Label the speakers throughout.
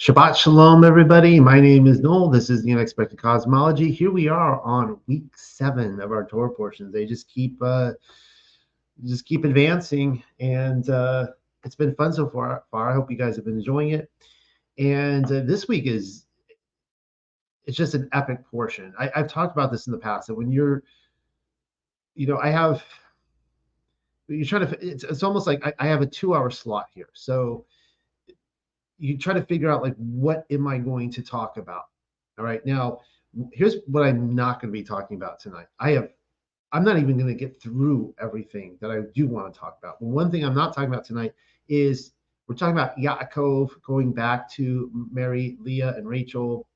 Speaker 1: Shabbat Shalom, everybody. My name is Noel. This is the Unexpected Cosmology. Here we are on week 7 of our Torah portions. They just keep advancing, and it's been fun so far. I hope you guys have been enjoying it. And this week it's just an epic portion. I've talked about this in the past that when you're trying to. It's almost like I have a 2-hour slot here, so you try to figure out, like, what am I going to talk about? All right, now here's what I'm not going to be talking about tonight. I'm not even going to get through everything that I do want to talk about. But one thing I'm not talking about tonight is we're talking about Yaakov going back to Mary, Leah, and Rachel,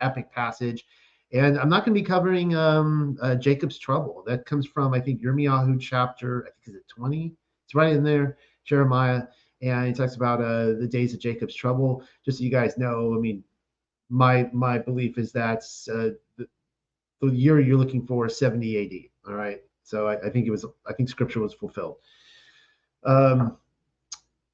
Speaker 1: epic passage. And I'm not going to be covering Jacob's trouble. That comes from, I think, Yirmiyahu chapter, I think, is it 20? It's right in there, Jeremiah. And he talks about the days of Jacob's trouble. Just so you guys know, I mean, my belief is that the year you're looking for is 70 AD. All right, so I think Scripture was fulfilled. All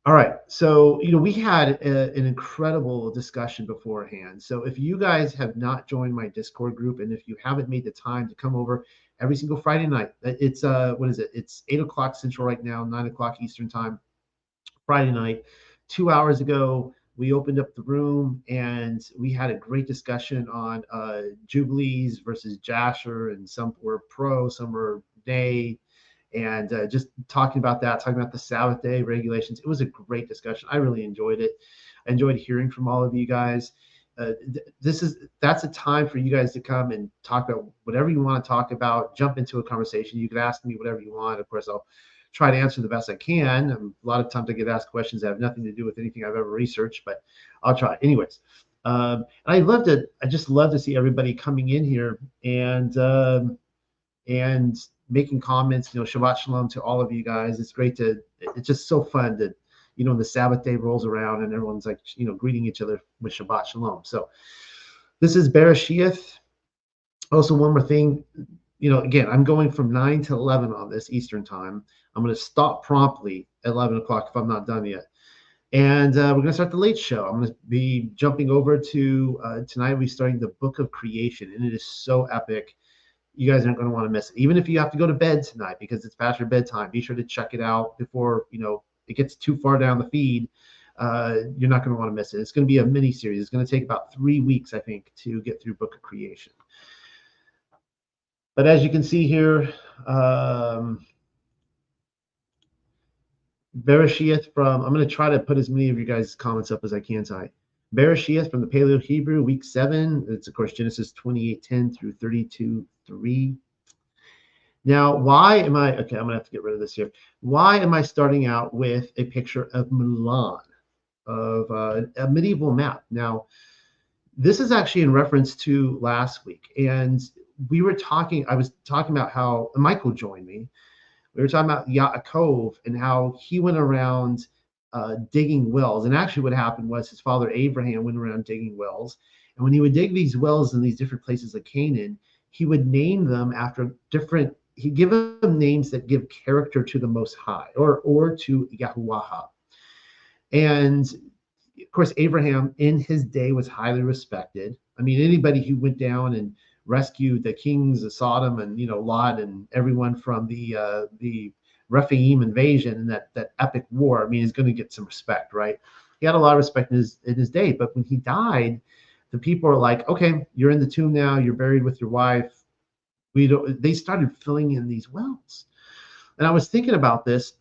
Speaker 1: right, so we had an incredible discussion beforehand. So if you guys have not joined my Discord group, and if you haven't made the time to come over every single Friday night, it's what is it? It's 8 o'clock Central right now, 9 o'clock Eastern time. Friday night, 2 hours ago, we opened up the room and we had a great discussion on Jubilees versus Jasher, and some were pro, some were nay, and just talking about that, talking about the Sabbath day regulations. It was a great discussion. I really enjoyed it. I enjoyed hearing from all of you guys. That's a time for you guys to come and talk about whatever you want to talk about. Jump into a conversation. You can ask me whatever you want. Of course, I'll try to answer the best I can. A lot of times I get asked questions that have nothing to do with anything I've ever researched, but I'll try. Anyways, I just love to see everybody coming in here and making comments. Shabbat Shalom to all of you guys. It's just so fun that, when the Sabbath day rolls around and everyone's like, greeting each other with Shabbat Shalom. So this is BARASHAYATH. Also, one more thing, again, I'm going from 9 to 11 on this Eastern time. I'm going to stop promptly at 11 o'clock if I'm not done yet. And we're going to start the late show. I'm going to be jumping over to tonight. We're starting the Book of Creation, and it is so epic. You guys aren't going to want to miss it. Even if you have to go to bed tonight because it's past your bedtime, be sure to check it out before it gets too far down the feed. You're not going to want to miss it. It's going to be a mini series. It's going to take about 3 weeks, I think, to get through Book of Creation. But as you can see here, BARASHAYATH I'm going to try to put as many of you guys' comments up as I can tonight. BARASHAYATH from the Paleo Hebrew, week 7. It's, of course, Genesis 28:10 through 32:3. Now, I'm going to have to get rid of this here. Why am I starting out with a picture of Milan, of a medieval map? Now, this is actually in reference to last week. And I was talking about how Michael joined me. We were talking about Yaakov and how he went around digging wells. And actually what happened was his father Abraham went around digging wells. And when he would dig these wells in these different places of Canaan, he would name them after he'd give them names that give character to the Most High or to Yahuwah. And of course, Abraham in his day was highly respected. I mean, anybody who went down and rescued the kings of Sodom and Lot and everyone from the Rephaim invasion and that epic war, I mean, is going to get some respect, right? He had a lot of respect in his day, but when he died, the people are like, okay, you're in the tomb now, you're buried with your wife. They started filling in these wells, and I was thinking about this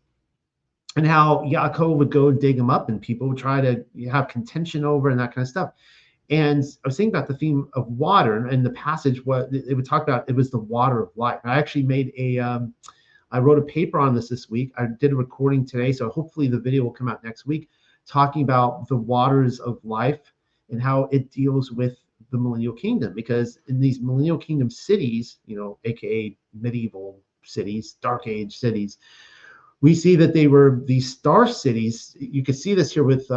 Speaker 1: and how Yaakov would go dig them up, and people would try to have contention over and that kind of stuff. And I was thinking about the theme of water, and the passage, what it would talk about, it was the water of life. I actually I wrote a paper on this week. I did a recording today, so hopefully the video will come out next week, talking about the waters of life and how it deals with the millennial kingdom. Because in these millennial kingdom cities, aka medieval cities, dark age cities, we see that they were these star cities. You can see this here with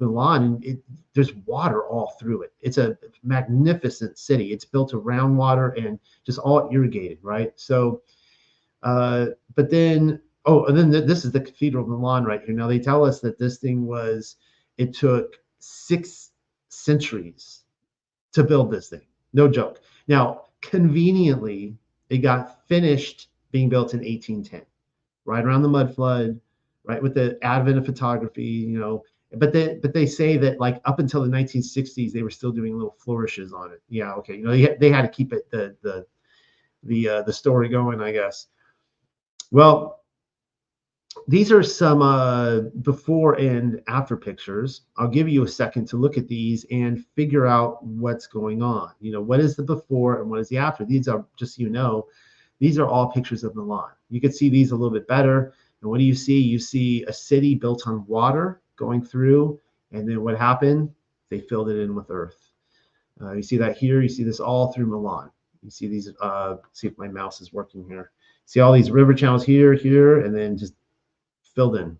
Speaker 1: Milan, and there's water all through it. It's a magnificent city. It's built around water and just all irrigated, right? So, and then this is the Cathedral of Milan right here. Now they tell us that this thing it took 6 centuries to build this thing. No joke. Now, conveniently, it got finished being built in 1810, right around the mud flood, right with the advent of photography, But they say that like up until the 1960s, they were still doing little flourishes on it. Yeah, okay. They had to keep it the story going, I guess. Well, these are some before and after pictures. I'll give you a second to look at these and figure out what's going on. What is the before and what is the after? These are, just so these are all pictures of Milan. You can see these a little bit better. And what do you see? You see a city built on water going through. And then what happened? They filled it in with earth. You see that here. You see this all through Milan. You see these, see if my mouse is working here. See all these river channels here, and then just filled in.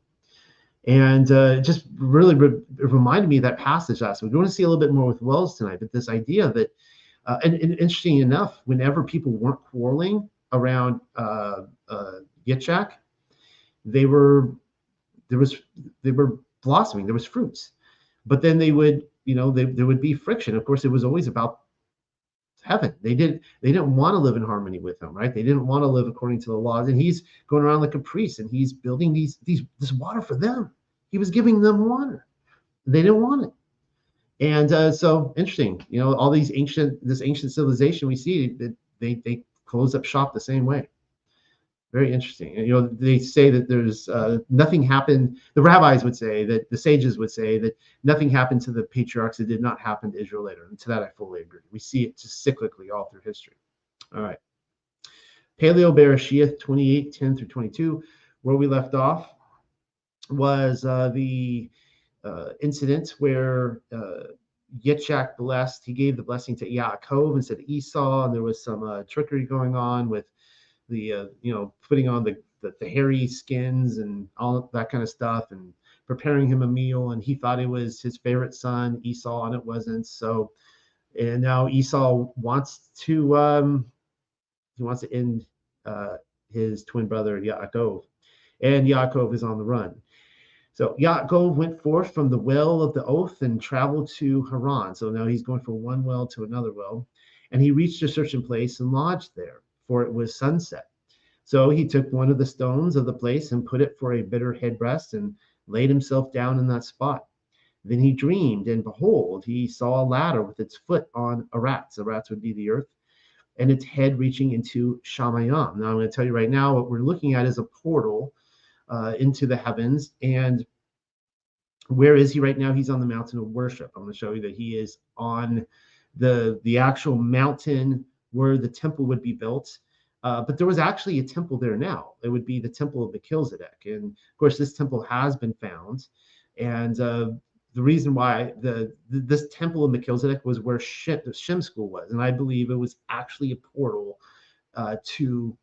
Speaker 1: And just really reminded me of that passage last week. We want to see a little bit more with Wells tonight, but this idea that, and interesting enough, whenever people weren't quarreling around Yitzhak, they were blossoming. There was fruits, but then they would, there would be friction. Of course, it was always about heaven. They didn't want to live in harmony with him, right? They didn't want to live according to the laws. And he's going around like a priest, and he's building this water for them. He was giving them water. They didn't want it. And so interesting, all this ancient civilization we see that they close up shop the same way. Very interesting. And, they say that there's nothing happened. The rabbis would say that, the sages would say that nothing happened to the patriarchs that did not happen to Israel later. And to that, I fully agree. We see it just cyclically all through history. All right. Paleo BARASHAYATH 28:10 through 22. Where we left off was the incident where Yitzhak blessed. He gave the blessing to Yaakov instead of Esau, and there was some trickery going on with the putting on the hairy skins and all that kind of stuff, and preparing him a meal, and he thought it was his favorite son Esau, and it wasn't. So, and now Esau wants to end his twin brother Yaakov, and Yaakov is on the run. So Yaakov went forth from the well of the oath and traveled to Haran. So now he's going from one well to another well, and he reached a certain place and lodged there, for it was sunset. So he took one of the stones of the place and put it for a bitter headrest and laid himself down in that spot. Then he dreamed, and behold, he saw a ladder with its foot on Arats. Arats would be the earth, and its head reaching into Shamayam. Now I'm going to tell you right now, what we're looking at is a portal into the heavens. And where is he right now? He's on the mountain of worship. I'm going to show you that he is on the actual mountain where the temple would be built. But there was actually a temple there now. It would be the temple of Melchizedek. And of course, this temple has been found. And the reason why this temple of Melchizedek was where the Shem school was. And I believe it was actually a portal to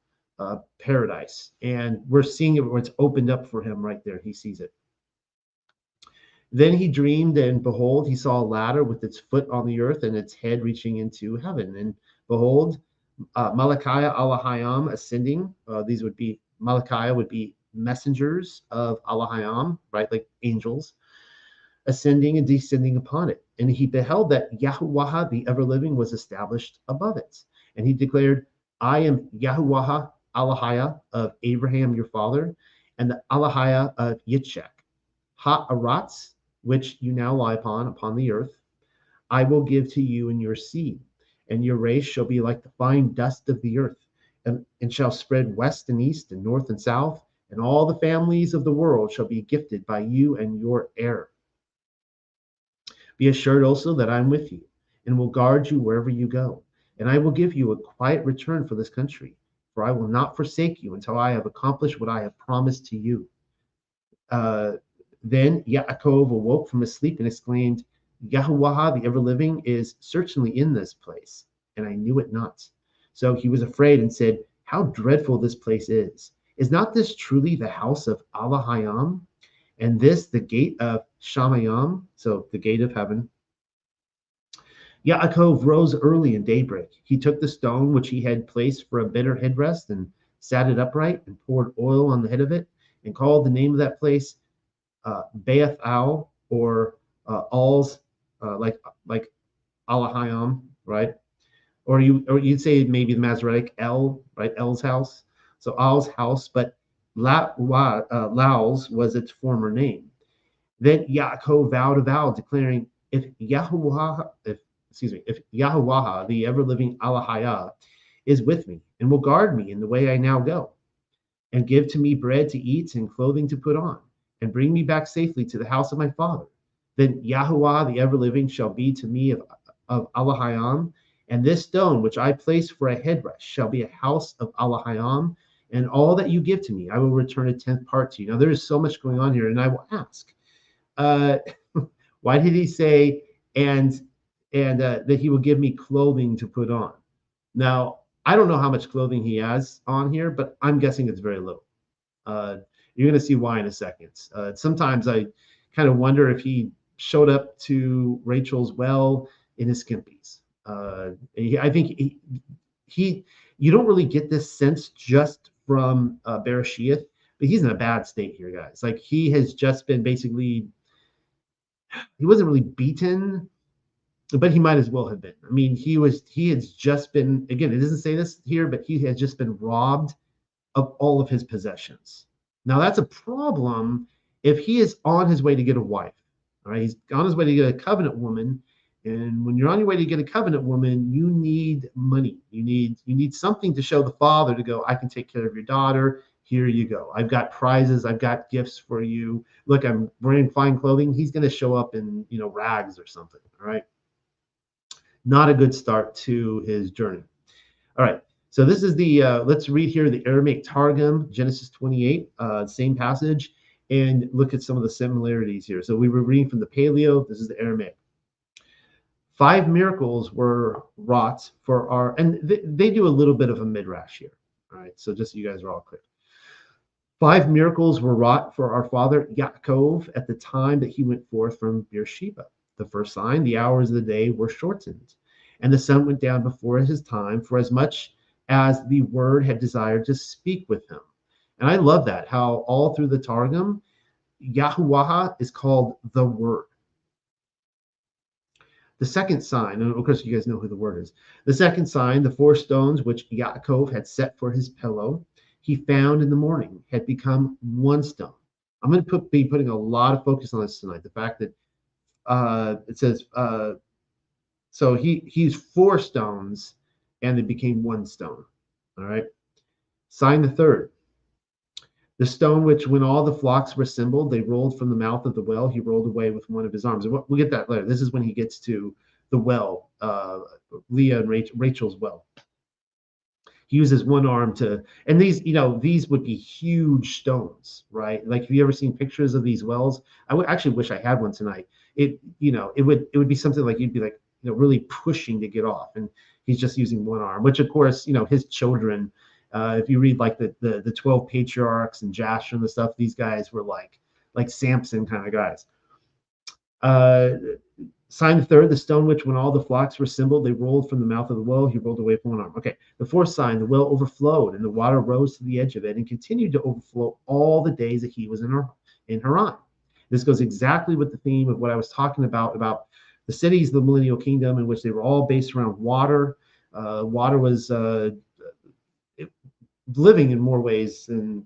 Speaker 1: paradise. And we're seeing it where it's opened up for him right there. He sees it. Then he dreamed, and behold, he saw a ladder with its foot on the earth and its head reaching into heaven. And behold, Malachiah Alahayam ascending. These would be, Malachiah would be messengers of Alahayam, right? Like angels, ascending and descending upon it. And he beheld that Yahuwah, the ever-living, was established above it. And he declared, I am Yahuwah Alahiah of Abraham your father, and the Alahiah of Yitzhak. Ha-aratz, which you now lie upon the earth, I will give to you and your seed, and your race shall be like the fine dust of the earth, and shall spread west and east and north and south, and all the families of the world shall be gifted by you and your heir. Be assured also that I am with you, and will guard you wherever you go, and I will give you a quiet return for this country, for I will not forsake you until I have accomplished what I have promised to you. Then Yaakov awoke from his sleep and exclaimed, Yahuwah, the ever-living, is certainly in this place, and I knew it not. So he was afraid and said, how dreadful this place is. Is not this truly the house of Alahayam, and this the gate of Shamayam, so the gate of heaven? Yaakov rose early in daybreak. He took the stone which he had placed for a bitter headrest and sat it upright and poured oil on the head of it and called the name of that place Beth-al, or Al's like Alahayam, right? Or you'd say maybe the Masoretic El, right? El's house. So Al's house, but Laos was its former name. Then Yaakov vowed a vow declaring, if Yahuwah, the ever-living Alahayah, is with me and will guard me in the way I now go, and give to me bread to eat and clothing to put on, and bring me back safely to the house of my father, then Yahuwah, the ever-living, shall be to me of Alahayam, and this stone which I place for a headrest shall be a house of Alahayam, and all that you give to me, I will return a tenth part to you. Now, there is so much going on here, and I will ask, uh, why did he say, and that he will give me clothing to put on? Now, I don't know how much clothing he has on here, but I'm guessing it's very little. You're going to see why in a second. Sometimes I kind of wonder if he showed up to Rachel's well in his skimpies. I think you don't really get this sense just from BARASHAYATH, but he's in a bad state here, guys. Like, he has just been basically, he wasn't really beaten, but he might as well have been. I mean, he has just been, again, it doesn't say this here, but he has just been robbed of all of his possessions. Now, that's a problem if he is on his way to get a wife. All right, he's on his way to get a covenant woman, and when you're on your way to get a covenant woman, you need money. You need something to show the father to go, I can take care of your daughter. Here you go. I've got prizes. I've got gifts for you. Look, I'm wearing fine clothing. He's going to show up in rags or something. All right. Not a good start to his journey. All right. So this is the, let's read here the Aramaic Targum, Genesis 28, same passage, and look at some of the similarities here. So we were reading from the Paleo. This is the Aramaic. 5 miracles were wrought for our, and they do a little bit of a midrash here. All right. So just so you guys are all clear. 5 miracles were wrought for our father Yaakov at the time that he went forth from Beersheba. The first sign, the hours of the day were shortened, and the sun went down before his time, for as much as the word had desired to speak with him. And I love that, how all through the Targum, Yahuwah is called the word. The second sign, and of course you guys know who the word is. The second sign, the 4 stones which Yaakov had set for his pillow, he found in the morning, had become 1 stone. I'm going to be putting a lot of focus on this tonight. The fact that it says, so he's 4 stones, and they became 1 stone. All right. Sign the third. The stone which, when all the flocks were assembled, they rolled from the mouth of the well, he rolled away with one of his arms. And we'll get that later. This is when he gets to the well, Leah and Rachel's well. He uses one arm to, and these would be huge stones, right? Like, have you ever seen pictures of these wells? I would actually wish I had one tonight. It would be something like, you'd be like, really pushing to get off, and he's just using one arm, which of course, his children, if you read like the 12 patriarchs and Jasher and the stuff, these guys were like Samson kind of guys. Sign the third, the stone which, when all the flocks were assembled, they rolled from the mouth of the well, he rolled away from one arm. Okay. The fourth sign, the well overflowed, and the water rose to the edge of it and continued to overflow all the days that he was in Haran. This goes exactly with the theme of what I was talking about the cities of the millennial kingdom, in which they were all based around water. Water was living in more ways than,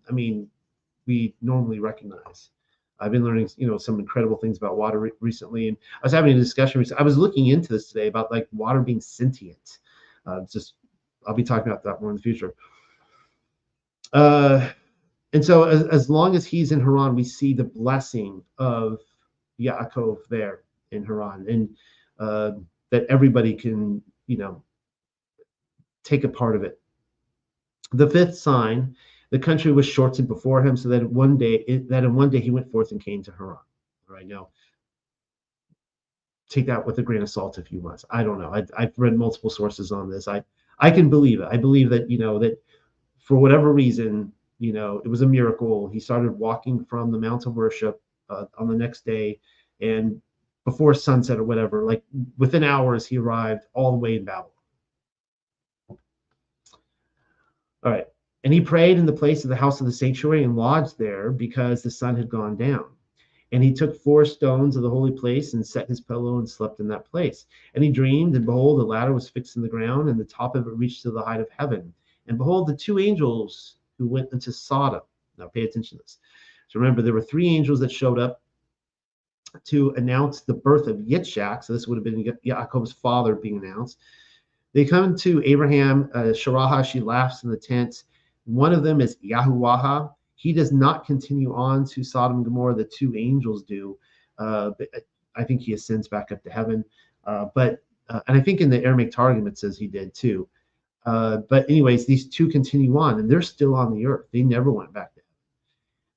Speaker 1: we normally recognize. I've been learning, some incredible things about water recently, and I was having a discussion recently. I was looking into this today about like water being sentient. I'll be talking about that more in the future. And so as long as he's in Haran, we see the blessing of Yaakov there in Haran, and that everybody can, take a part of it. The fifth sign, the country was shortened before him, so that in one day he went forth and came to Haran. All right, now take that with a grain of salt if you must. I don't know. I've read multiple sources on this. I can believe it. I believe that that for whatever reason, it was a miracle. He started walking from the Mount of Worship on the next day, and before sunset or whatever, like within hours, he arrived all the way in Babylon. All right. And he prayed in the place of the house of the sanctuary and lodged there, because the sun had gone down. And he took 4 stones of the holy place and set his pillow and slept in that place. And he dreamed, and behold, the ladder was fixed in the ground, and the top of it reached to the height of heaven. And behold, the 2 angels who went into Sodom. Now pay attention to this. So remember, there were 3 angels that showed up to announce the birth of Yitzhak. So this would have been Yaakov's father being announced. They come to Abraham. Sharaha, she laughs in the tent. One of them is Yahuwah. He does not continue on to Sodom and Gomorrah. The 2 angels do. I think he ascends back up to heaven. And I think in the Aramaic Targum it says he did too. But anyways, these 2 continue on, and they're still on the earth. They never went back to heaven.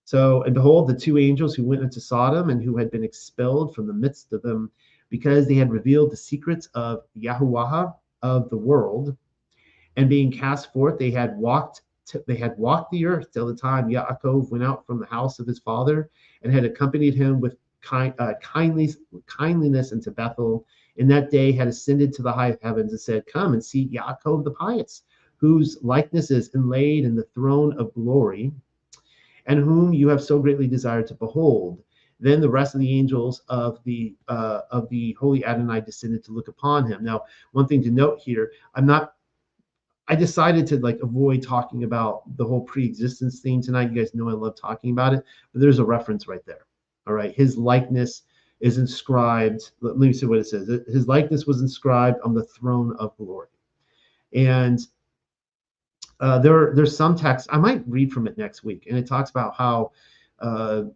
Speaker 1: So, and behold, the 2 angels who went into Sodom and who had been expelled from the midst of them, because they had revealed the secrets of Yahuwah of the world, and being cast forth, they had walked the earth till the time Yaakov went out from the house of his father, and had accompanied him with kindliness into Bethel. In that day had ascended to the high heavens and said, "Come and see Yaakov the pious, whose likeness is inlaid in the throne of glory, and whom you have so greatly desired to behold." Then the rest of the angels of the holy Adonai descended to look upon him. Now, one thing to note here, I decided to avoid talking about the whole pre-existence theme tonight. You guys know I love talking about it, but there's a reference right there. All right, his likeness is inscribed. Let me see what it says. His likeness was inscribed on the throne of glory. And there's some text, I might read from it next week, and it talks about how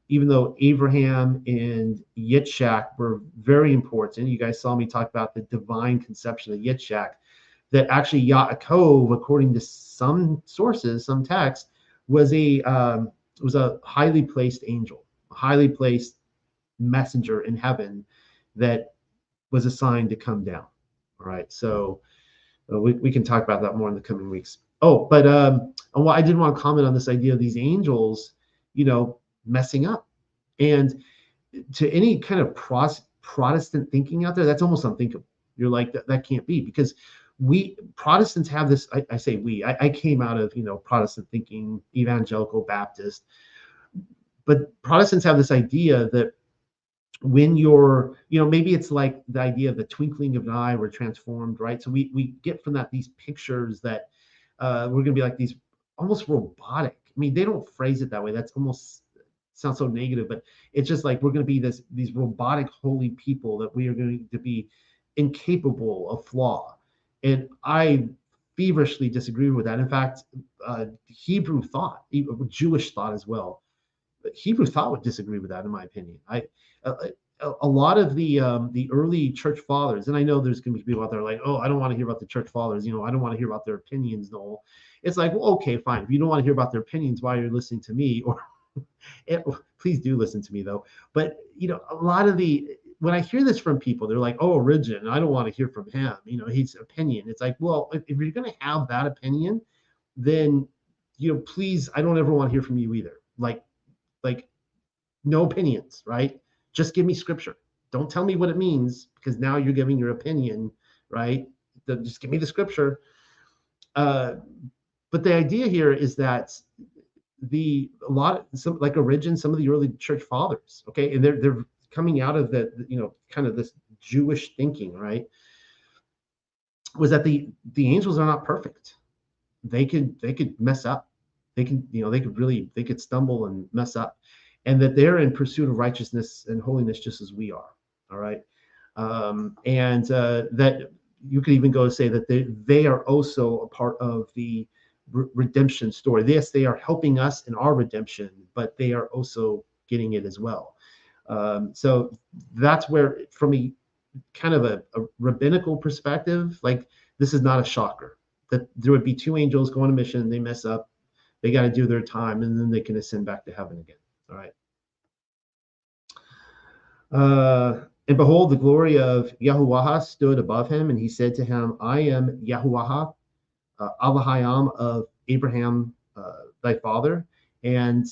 Speaker 1: even though Abraham and Yitzhak were very important, you guys saw me talk about the divine conception of Yitzhak, that actually Yaakov, according to some sources, some texts, was a highly placed angel, a highly placed messenger in heaven that was assigned to come down. All right, so we can talk about that more in the coming weeks. Oh, but I did want to comment on this idea of these angels, messing up. And to any kind of Protestant thinking out there, that's almost unthinkable. You're like, that can't be, because we Protestants have this, I say we, I came out of, Protestant thinking, evangelical Baptist, but Protestants have this idea that when you're, maybe it's like the idea of the twinkling of an eye, we're transformed, right? So we get from that these pictures that we're going to be like these almost robotic. I mean, they don't phrase it that way. That's almost sounds so negative, but it's just like we're going to be these robotic holy people, that we are going to be incapable of flaw. And I feverishly disagree with that. In fact, Hebrew thought, Jewish thought as well, but Hebrew thought would disagree with that, in my opinion. A lot of the early church fathers, and I know there's going to be people out there like, oh, I don't want to hear about the church fathers. I don't want to hear about their opinions, Noel. It's like, well, okay, fine. If you don't want to hear about their opinions, why you're listening to me, or please do listen to me though. But a lot of when I hear this from people, they're like, oh, Origen, I don't want to hear from him. His opinion. It's like, well, if you're going to have that opinion, then please, I don't ever want to hear from you either. Like no opinions, right? Just give me scripture. Don't tell me what it means, because now you're giving your opinion, right? Just give me the scripture. But the idea here is that like Origen, some of the early church fathers, okay, and they're coming out of the kind of this Jewish thinking, right? Was that the angels are not perfect. They could mess up. They could stumble and mess up. And that they're in pursuit of righteousness and holiness just as we are. All right. And that you could even go to say that they are also a part of the redemption story. Yes, they are helping us in our redemption, but they are also getting it as well. So that's where, from a kind of a rabbinical perspective, like, this is not a shocker that there would be 2 angels go on a mission, they mess up, they got to do their time, and then they can ascend back to heaven again. All right. And behold, the glory of Yahuwah stood above him, and he said to him, I am Yahuwah, Elohim of Abraham, thy father, and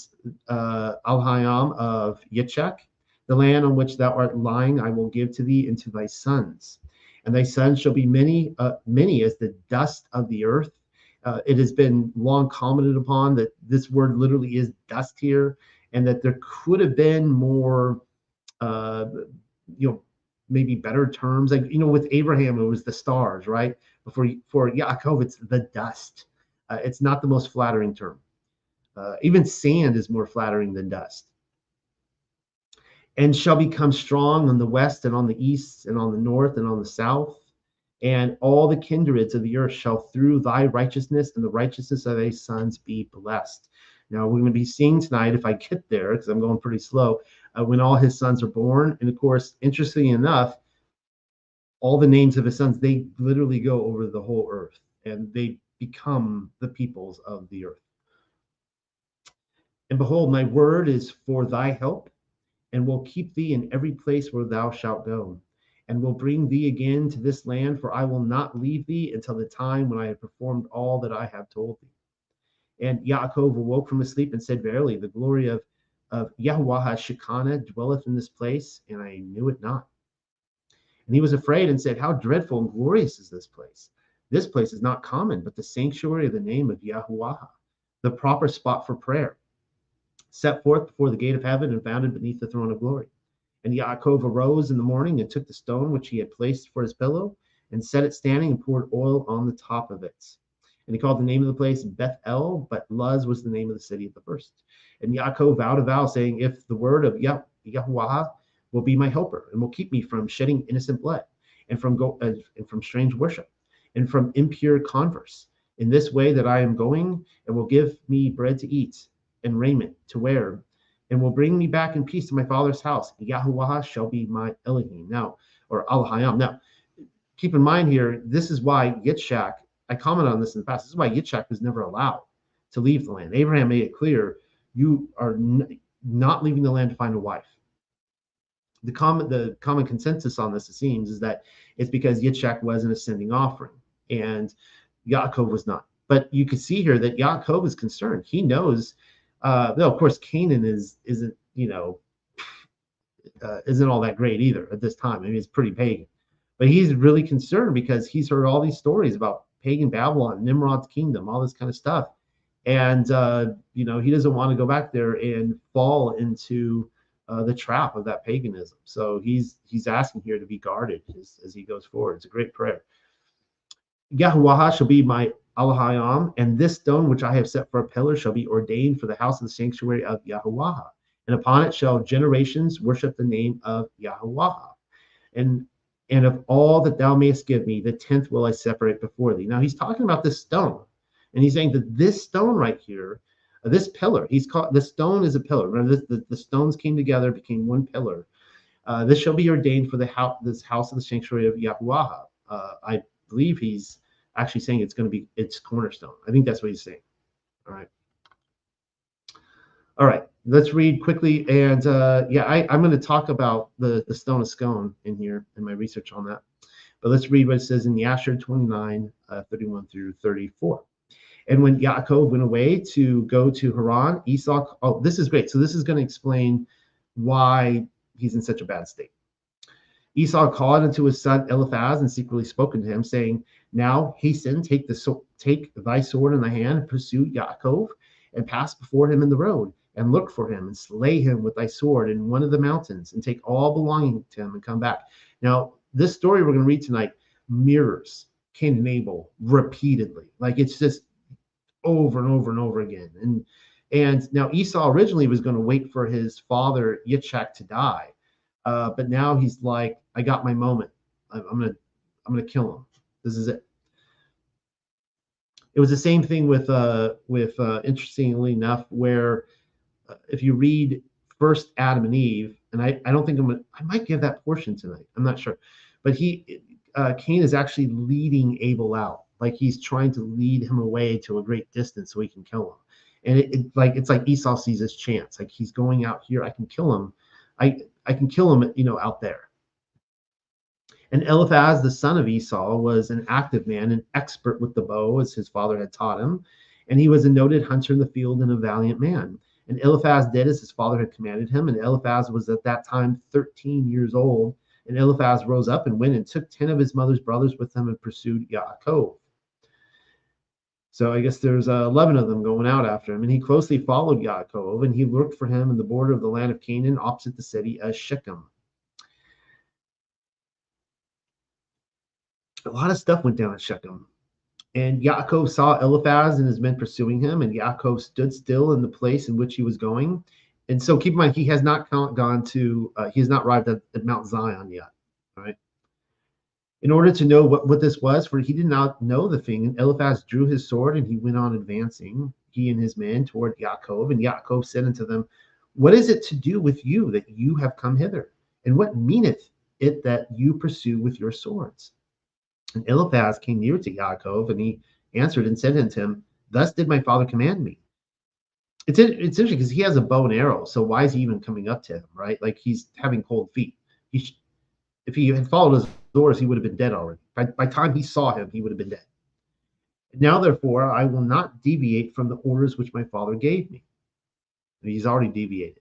Speaker 1: Elohim of Yitzhak. The land on which thou art lying I will give to thee and to thy sons. And thy sons shall be many as the dust of the earth. It has been long commented upon that this word literally is dust here, and that there could have been more uh, maybe better terms. Like, with Abraham, it was the stars, right? For Yaakov, it's the dust. It's not the most flattering term. Even sand is more flattering than dust. And shall become strong on the west and on the east and on the north and on the south. And all the kindreds of the earth shall through thy righteousness and the righteousness of thy sons be blessed. Now, we're going to be seeing tonight, if I get there, because I'm going pretty slow, when all his sons are born. And of course, interestingly enough, all the names of his sons, they literally go over the whole earth and they become the peoples of the earth. And behold, my word is for thy help, and will keep thee in every place where thou shalt go, and will bring thee again to this land, for I will not leave thee until the time when I have performed all that I have told thee. And Yaakov awoke from his sleep and said, verily, the glory of Yahuwah Shekinah dwelleth in this place, and I knew it not. And he was afraid and said, how dreadful and glorious is this place. This place is not common, but the sanctuary of the name of Yahuwah, the proper spot for prayer, set forth before the gate of heaven and founded beneath the throne of glory. And Yaakov arose in the morning and took the stone which he had placed for his pillow and set it standing and poured oil on the top of it. And he called the name of the place Beth-El, but Luz was the name of the city at the first. And Yaakov vowed a vow, saying, if the word of Yahuwah will be my helper and will keep me from shedding innocent blood and from strange worship and from impure converse in this way that I am going, and will give me bread to eat and raiment to wear, and will bring me back in peace to my father's house. Yahuwah shall be my Elohim. Now, or Elohim. Now, keep in mind here, this is why Yitzchak, I commented on this in the past, this is why Yitzchak was never allowed to leave the land. Abraham made it clear, you are not leaving the land to find a wife. The common consensus on this, it seems, is that it's because Yitzchak was an ascending offering and Yaakov was not. But you can see here that Yaakov is concerned. He knows, though of course Canaan isn't all that great either at this time. I mean, it's pretty pagan, but he's really concerned because he's heard all these stories about pagan Babylon, Nimrod's kingdom, all this kind of stuff, and he doesn't want to go back there and fall into the trap of that paganism. So he's asking here to be guarded as he goes forward. It's a great prayer. Yahuwah shall be my Elohim, and this stone which I have set for a pillar shall be ordained for the house of the sanctuary of Yahuwah. And upon it shall generations worship the name of Yahuwah. And of all that thou mayest give me, the 10th will I separate before thee. Now he's talking about this stone. And he's saying that this stone right here, this pillar, the stone is a pillar. Remember, the stones came together, became one pillar. This shall be ordained for this house of the sanctuary of Yahuwah. I believe he's actually saying it's going to be its cornerstone. I think that's what he's saying. All right, let's read quickly. And I'm going to talk about the Stone of Scone in here in my research on that. But let's read what it says in the Asher 29, 31 through 34. And when Yaakov went away to go to Haran, Esau, this is great. So this is going to explain why he's in such a bad state. Esau called unto his son Eliphaz and secretly spoken to him, saying, now hasten, take thy sword in thy hand, and pursue Yaakov, and pass before him in the road, and look for him, and slay him with thy sword in one of the mountains, and take all belonging to him, and come back. Now, this story we're going to read tonight mirrors Cain and Abel repeatedly. Like, it's just over and over and over again. And now Esau originally was going to wait for his father Yitzchak to die, but now he's like, I got my moment. I'm gonna kill him. This is it. It was the same thing with interestingly enough, where if you read first Adam and Eve, and I don't think I might give that portion tonight. I'm not sure, but Cain is actually leading Abel out. Like, he's trying to lead him away to a great distance so he can kill him. And it's like Esau sees his chance. Like, he's going out here. I can kill him. I can kill him, out there. And Eliphaz, the son of Esau, was an active man, an expert with the bow, as his father had taught him. And he was a noted hunter in the field and a valiant man. And Eliphaz did as his father had commanded him. And Eliphaz was at that time 13 years old. And Eliphaz rose up and went and took 10 of his mother's brothers with him and pursued Yaakov. So I guess there's 11 of them going out after him, and he closely followed Yaakov, and he looked for him in the border of the land of Canaan, opposite the city of Shechem. A lot of stuff went down at Shechem. And Yaakov saw Eliphaz and his men pursuing him, and Yaakov stood still in the place in which he was going. And so keep in mind, he has not gone to, he has not arrived at Mount Zion yet. All right. In order to know what this was, for he did not know the thing, and Eliphaz drew his sword, and he went on advancing, he and his men, toward Yaakov. And Yaakov said unto them, what is it to do with you that you have come hither? And what meaneth it that you pursue with your swords? And Eliphaz came near to Yaakov, and he answered and said unto him, thus did my father command me. It's interesting because he has a bow and arrow, so why is he even coming up to him, right? Like he's having cold feet. If he had followed his orders, he would have been dead already. By the time he saw him, he would have been dead. Now, therefore, I will not deviate from the orders which my father gave me. And he's already deviated.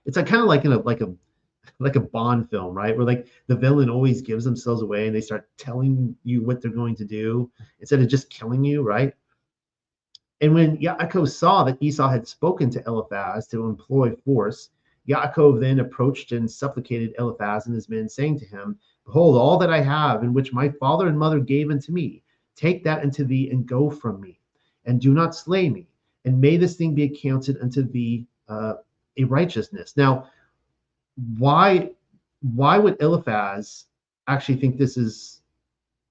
Speaker 1: It's kind of like in a Bond film, right? Where like the villain always gives themselves away and they start telling you what they're going to do instead of just killing you, right? And when Yaakov saw that Esau had spoken to Eliphaz to employ force, Yaakov then approached and supplicated Eliphaz and his men, saying to him, behold, all that I have, in which my father and mother gave unto me, take that unto thee and go from me, and do not slay me, and may this thing be accounted unto thee a righteousness. Now, why would Eliphaz actually think this is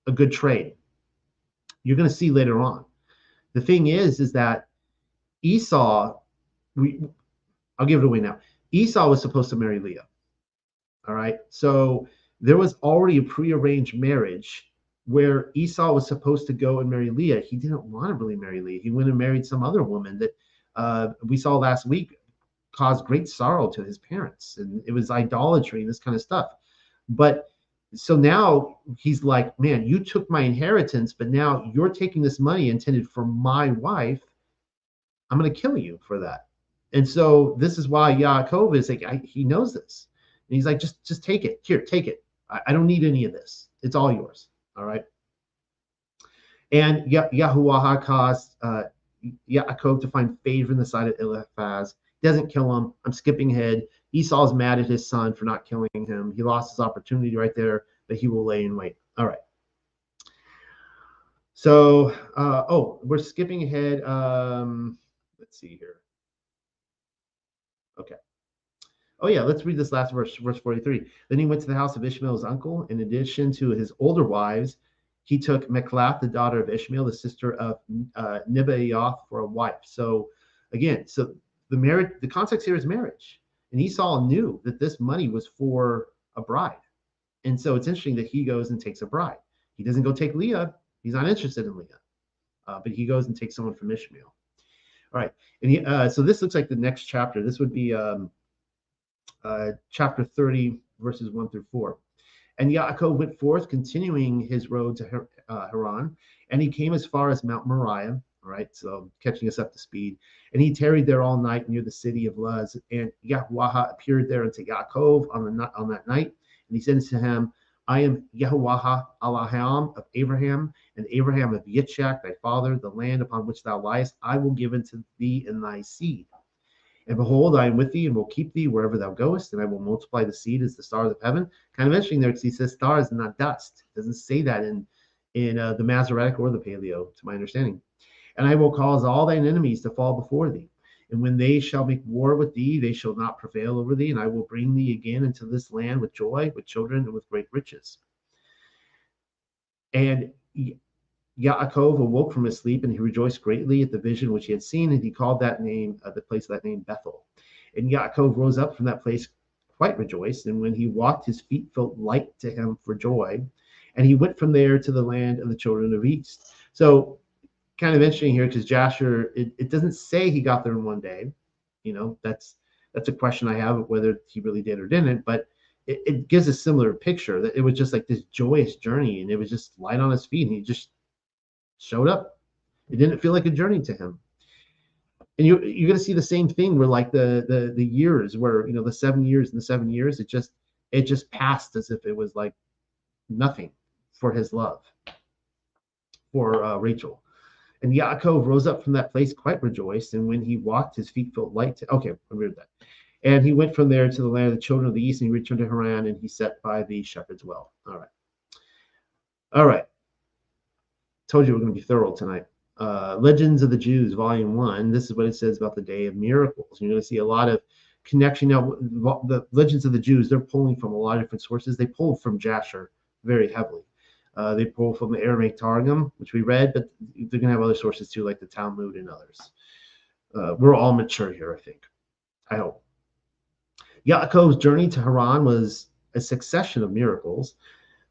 Speaker 1: a good trade? You're going to see later on. The thing is that Esau, I'll give it away now. Esau was supposed to marry Leah. All right. So there was already a prearranged marriage where Esau was supposed to go and marry Leah. He didn't want to really marry Leah. He went and married some other woman that we saw last week caused great sorrow to his parents. And it was idolatry and this kind of stuff. But so now he's like, man, you took my inheritance, but now you're taking this money intended for my wife. I'm going to kill you for that. And so this is why Yaakov is like, he knows this. And he's like, just take it. Here, take it. I don't need any of this. It's all yours. All right. And Yahuwah caused Yaakov to find favor in the sight of Eliphaz. Doesn't kill him. I'm skipping ahead. Esau's mad at his son for not killing him. He lost his opportunity right there, but he will lay in wait. All right. So, we're skipping ahead. Let's see here. Okay. Oh, yeah, let's read this last verse 43. Then he went to the house of Ishmael, his uncle. In addition to his older wives, he took Mechlath, the daughter of Ishmael, the sister of Nebaioth, for a wife. So, again, the context here is marriage. And Esau knew that this money was for a bride. And so it's interesting that he goes and takes a bride. He doesn't go take Leah. He's not interested in Leah. But he goes and takes someone from Ishmael. All right. And so this looks like the next chapter. This would be chapter 30, verses 1 through 4. And Yaakov went forth, continuing his road to Haran, and he came as far as Mount Mariah. All right, so catching us up to speed. And he tarried there all night near the city of Luz. And Yahuwah appeared there unto Yaakov on that night. And he said to him, I am Yahuwah Elohim of Abraham, and Abraham of Yitzchak, thy father. The land upon which thou liest, I will give unto thee and thy seed. And behold, I am with thee and will keep thee wherever thou goest, and I will multiply the seed as the stars of heaven. Kind of interesting there because he says stars and not dust. It doesn't say that in the Masoretic or the Paleo, to my understanding. And I will cause all thine enemies to fall before thee. And when they shall make war with thee, they shall not prevail over thee. And I will bring thee again into this land with joy, with children, and with great riches. And Yaakov awoke from his sleep, and he rejoiced greatly at the vision which he had seen. And he called that name, the place of that name, Bethel. And Yaakov rose up from that place quite rejoiced. And when he walked, his feet felt light to him for joy. And he went from there to the land of the children of East. So, kind of interesting here because Jasher, it doesn't say he got there in one day. You know, that's a question I have, whether he really did or didn't, but it gives a similar picture that it was just like this joyous journey, and it was just light on his feet, and he just showed up. It didn't feel like a journey to him. And you're going to see the same thing where like the years where, you know, the 7 years and the 7 years, it just passed as if it was like nothing for his love for Rachel. And Yaakov rose up from that place quite rejoiced, and when he walked, his feet felt light. Okay, I read that. And he went from there to the land of the children of the east, and he returned to Haran, and he sat by the shepherd's well. All right. All right. Told you we're going to be thorough tonight. Legends of the Jews, Volume 1. This is what it says about the Day of Miracles. You're going to see a lot of connection. Now, the Legends of the Jews, they're pulling from a lot of different sources. They pull from Jasher very heavily. They pull from the Aramaic Targum, which we read, but they're going to have other sources too, like the Talmud and others. We're all mature here, I think. I hope. Yaakov's journey to Haran was a succession of miracles.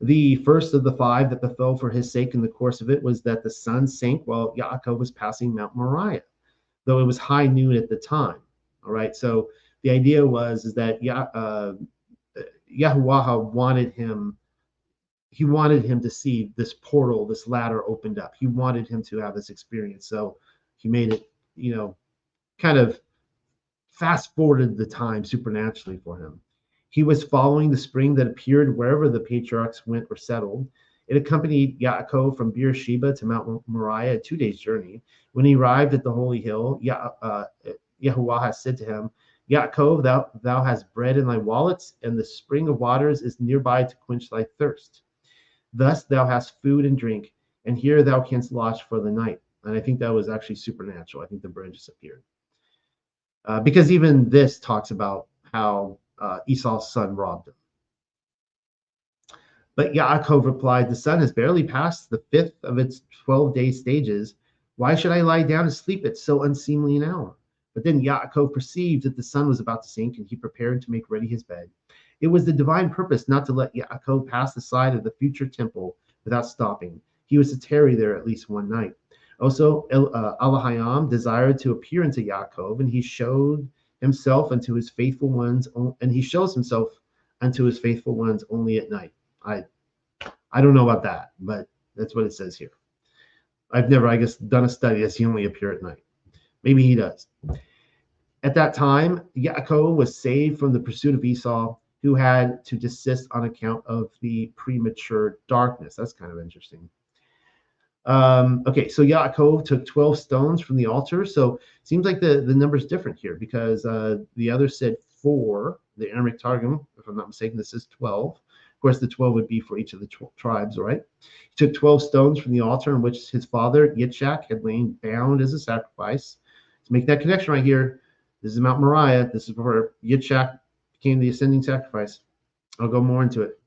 Speaker 1: The first of the 5 that befell for his sake in the course of it was that the sun sank while Yaakov was passing Mount Mariah, though it was high noon at the time. All right, so the idea is that Yahuwah wanted him. He wanted him to see this portal, this ladder opened up. He wanted him to have this experience, so he made it, kind of fast forwarded the time supernaturally for him. He was following the spring that appeared wherever the patriarchs went or settled. It accompanied Yaakov from Beersheba to Mount Mariah, a 2 days journey. When he arrived at the holy hill, Yahuwah said to him, Yaakov, thou hast bread in thy wallets, and the spring of waters is nearby to quench thy thirst. Thus thou hast food and drink, and here thou canst lodge for the night. And I think that was actually supernatural. I think the bread just appeared. Because even this talks about how Esau's son robbed him. But Yaakov replied, the sun has barely passed the 5th of its 12-day stages. Why should I lie down and sleep at so unseemly an hour? But then Yaakov perceived that the sun was about to sink, and he prepared to make ready his bed. It was the divine purpose not to let Yaakov pass the side of the future temple without stopping. He was to tarry there at least one night. Also, Elohim desired to appear unto Yaakov, and he showed himself unto his faithful ones, and he shows himself unto his faithful ones only at night. I don't know about that, but that's what it says here. I've never, I guess, done a study. Does he only appear at night? Maybe he does. At that time, Yaakov was saved from the pursuit of Esau, who had to desist on account of the premature darkness. That's kind of interesting. Okay, so Yaakov took 12 stones from the altar. So it seems like the number's different here, because the other said 4, the Aramaic Targum, if I'm not mistaken, this is 12. Of course, the 12 would be for each of the tribes, right? He took 12 stones from the altar on which his father, Yitzchak, had lain bound as a sacrifice. To make that connection right here, this is Mount Mariah. This is where Yitzchak became the ascending sacrifice. I'll go more into it.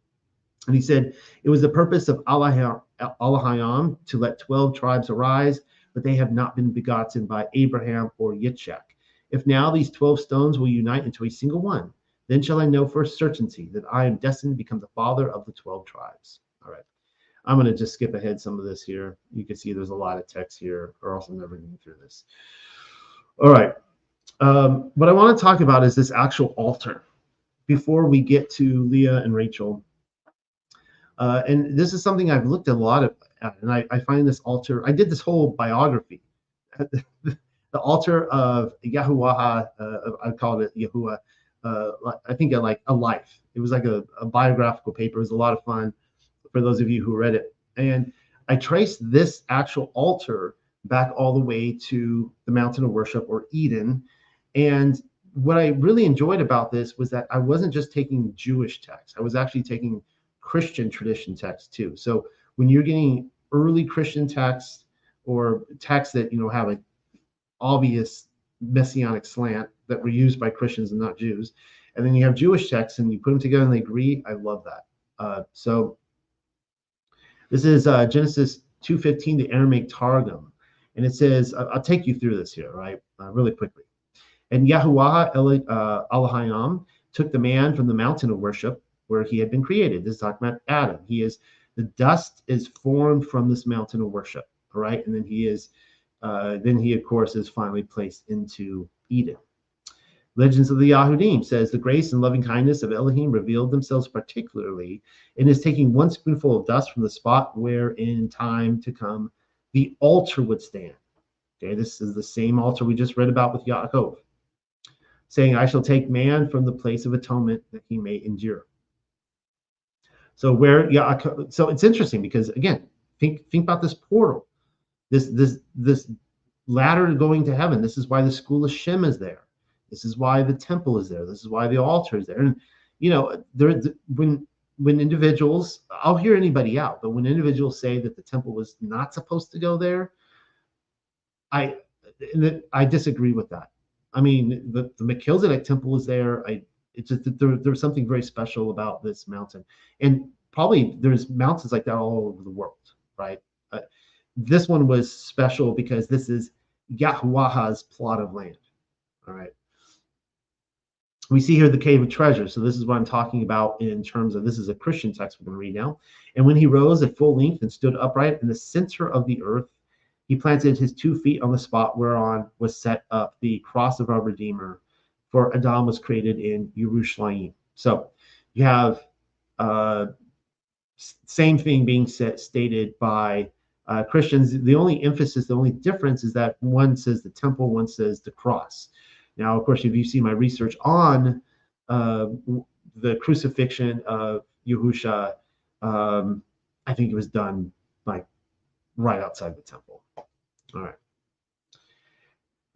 Speaker 1: And he said, it was the purpose of Elohim to let 12 tribes arise, but they have not been begotten by Abraham or Yitzchak. If now these 12 stones will unite into a single one, then shall I know for a certainty that I am destined to become the father of the 12 tribes. All right. I'm going to just skip ahead some of this here. You can see there's a lot of text here, or else I'm never going through this. All right. What I want to talk about is this actual altar before we get to Leah and Rachel. And this is something I've looked at a lot at, and I find this altar. I did this whole biography, the altar of Yahuwah. I called it Yahuwah. I think like a life. It was like a biographical paper. It was a lot of fun for those of you who read it. And I traced this actual altar back all the way to the mountain of worship, or Eden. And what I really enjoyed about this was that I wasn't just taking Jewish texts. I was actually taking Christian tradition text too. So when you're getting early Christian texts, or texts that have an obvious messianic slant that were used by Christians and not Jews, and then you have Jewish texts and you put them together and they agree, I love that. So this is Genesis 2:15, the Aramaic Targum, and it says, I'll take you through this here, right, really quickly. And Yahuwah Elohim took the man from the mountain of worship where he had been created. This is talking about Adam. The dust is formed from this mountain of worship, all right? And then he of course is finally placed into Eden. Legends of the Yahudim says the grace and loving kindness of Elohim revealed themselves particularly in his taking one spoonful of dust from the spot where in time to come the altar would stand. Okay, this is the same altar we just read about with Yaakov, saying, I shall take man from the place of atonement that he may endure. So so it's interesting because, again, think about this portal. this ladder going to heaven. This is why the school of Shem is there. This is why the temple is there. This is why the altar is there. And when individuals, I'll hear anybody out, but when individuals say that the temple was not supposed to go there, I disagree with that. I mean, the Melchizedek temple is there. It's just that there's something very special about this mountain, and probably there's mountains like that all over the world, right? This one was special because this is Yahweh's plot of land. All right. We see here the cave of treasure. So this is what I'm talking about in terms of, this is a Christian text we're going to read now. And when he rose at full length and stood upright in the center of the earth, he planted his 2 feet on the spot whereon was set up the cross of our Redeemer, for Adam was created in Yerushalayim. So you have same thing being stated by Christians. The only emphasis, the only difference is that one says the temple, one says the cross. Now, of course, if you see my research on the crucifixion of Yahusha, I think it was done like right outside the temple. All right.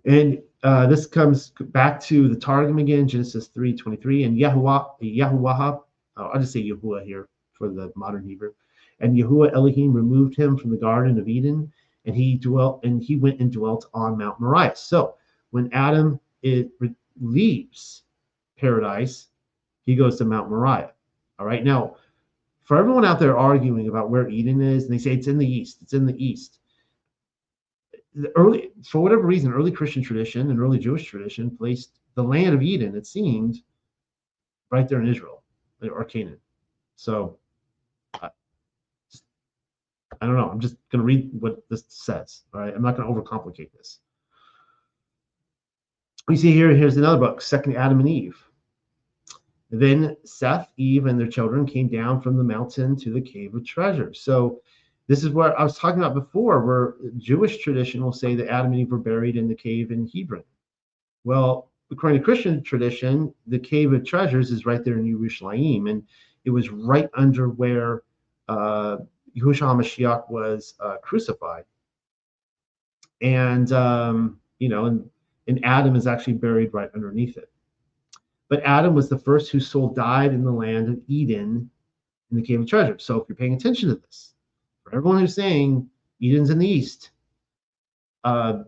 Speaker 1: And this comes back to the Targum again, Genesis 3:23, and Yahuwah, I'll just say Yahuwah here for the modern Hebrew. And Yahuwah Elohim removed him from the Garden of Eden, and he went and dwelt on Mount Mariah. So when Adam leaves paradise, he goes to Mount Mariah. All right. Now, for everyone out there arguing about where Eden is, and they say it's in the east, it's in the east. For whatever reason, early Christian tradition and early Jewish tradition placed the land of Eden, it seemed, right there in Israel or Canaan. So I don't know. I'm just going to read what this says. All right. I'm not going to overcomplicate this. We see here's another book, Second Adam and Eve. Then Seth, Eve, and their children came down from the mountain to the cave of treasure. So this is what I was talking about before, where Jewish tradition will say that Adam and Eve were buried in the cave in Hebron. Well, according to Christian tradition, the cave of treasures is right there in Yerushalayim, and it was right under where Yahushua HaMashiach was crucified. And, and Adam is actually buried right underneath it. But Adam was the first whose soul died in the land of Eden in the cave of treasure. So if you're paying attention to this, for everyone who's saying Eden's in the east, it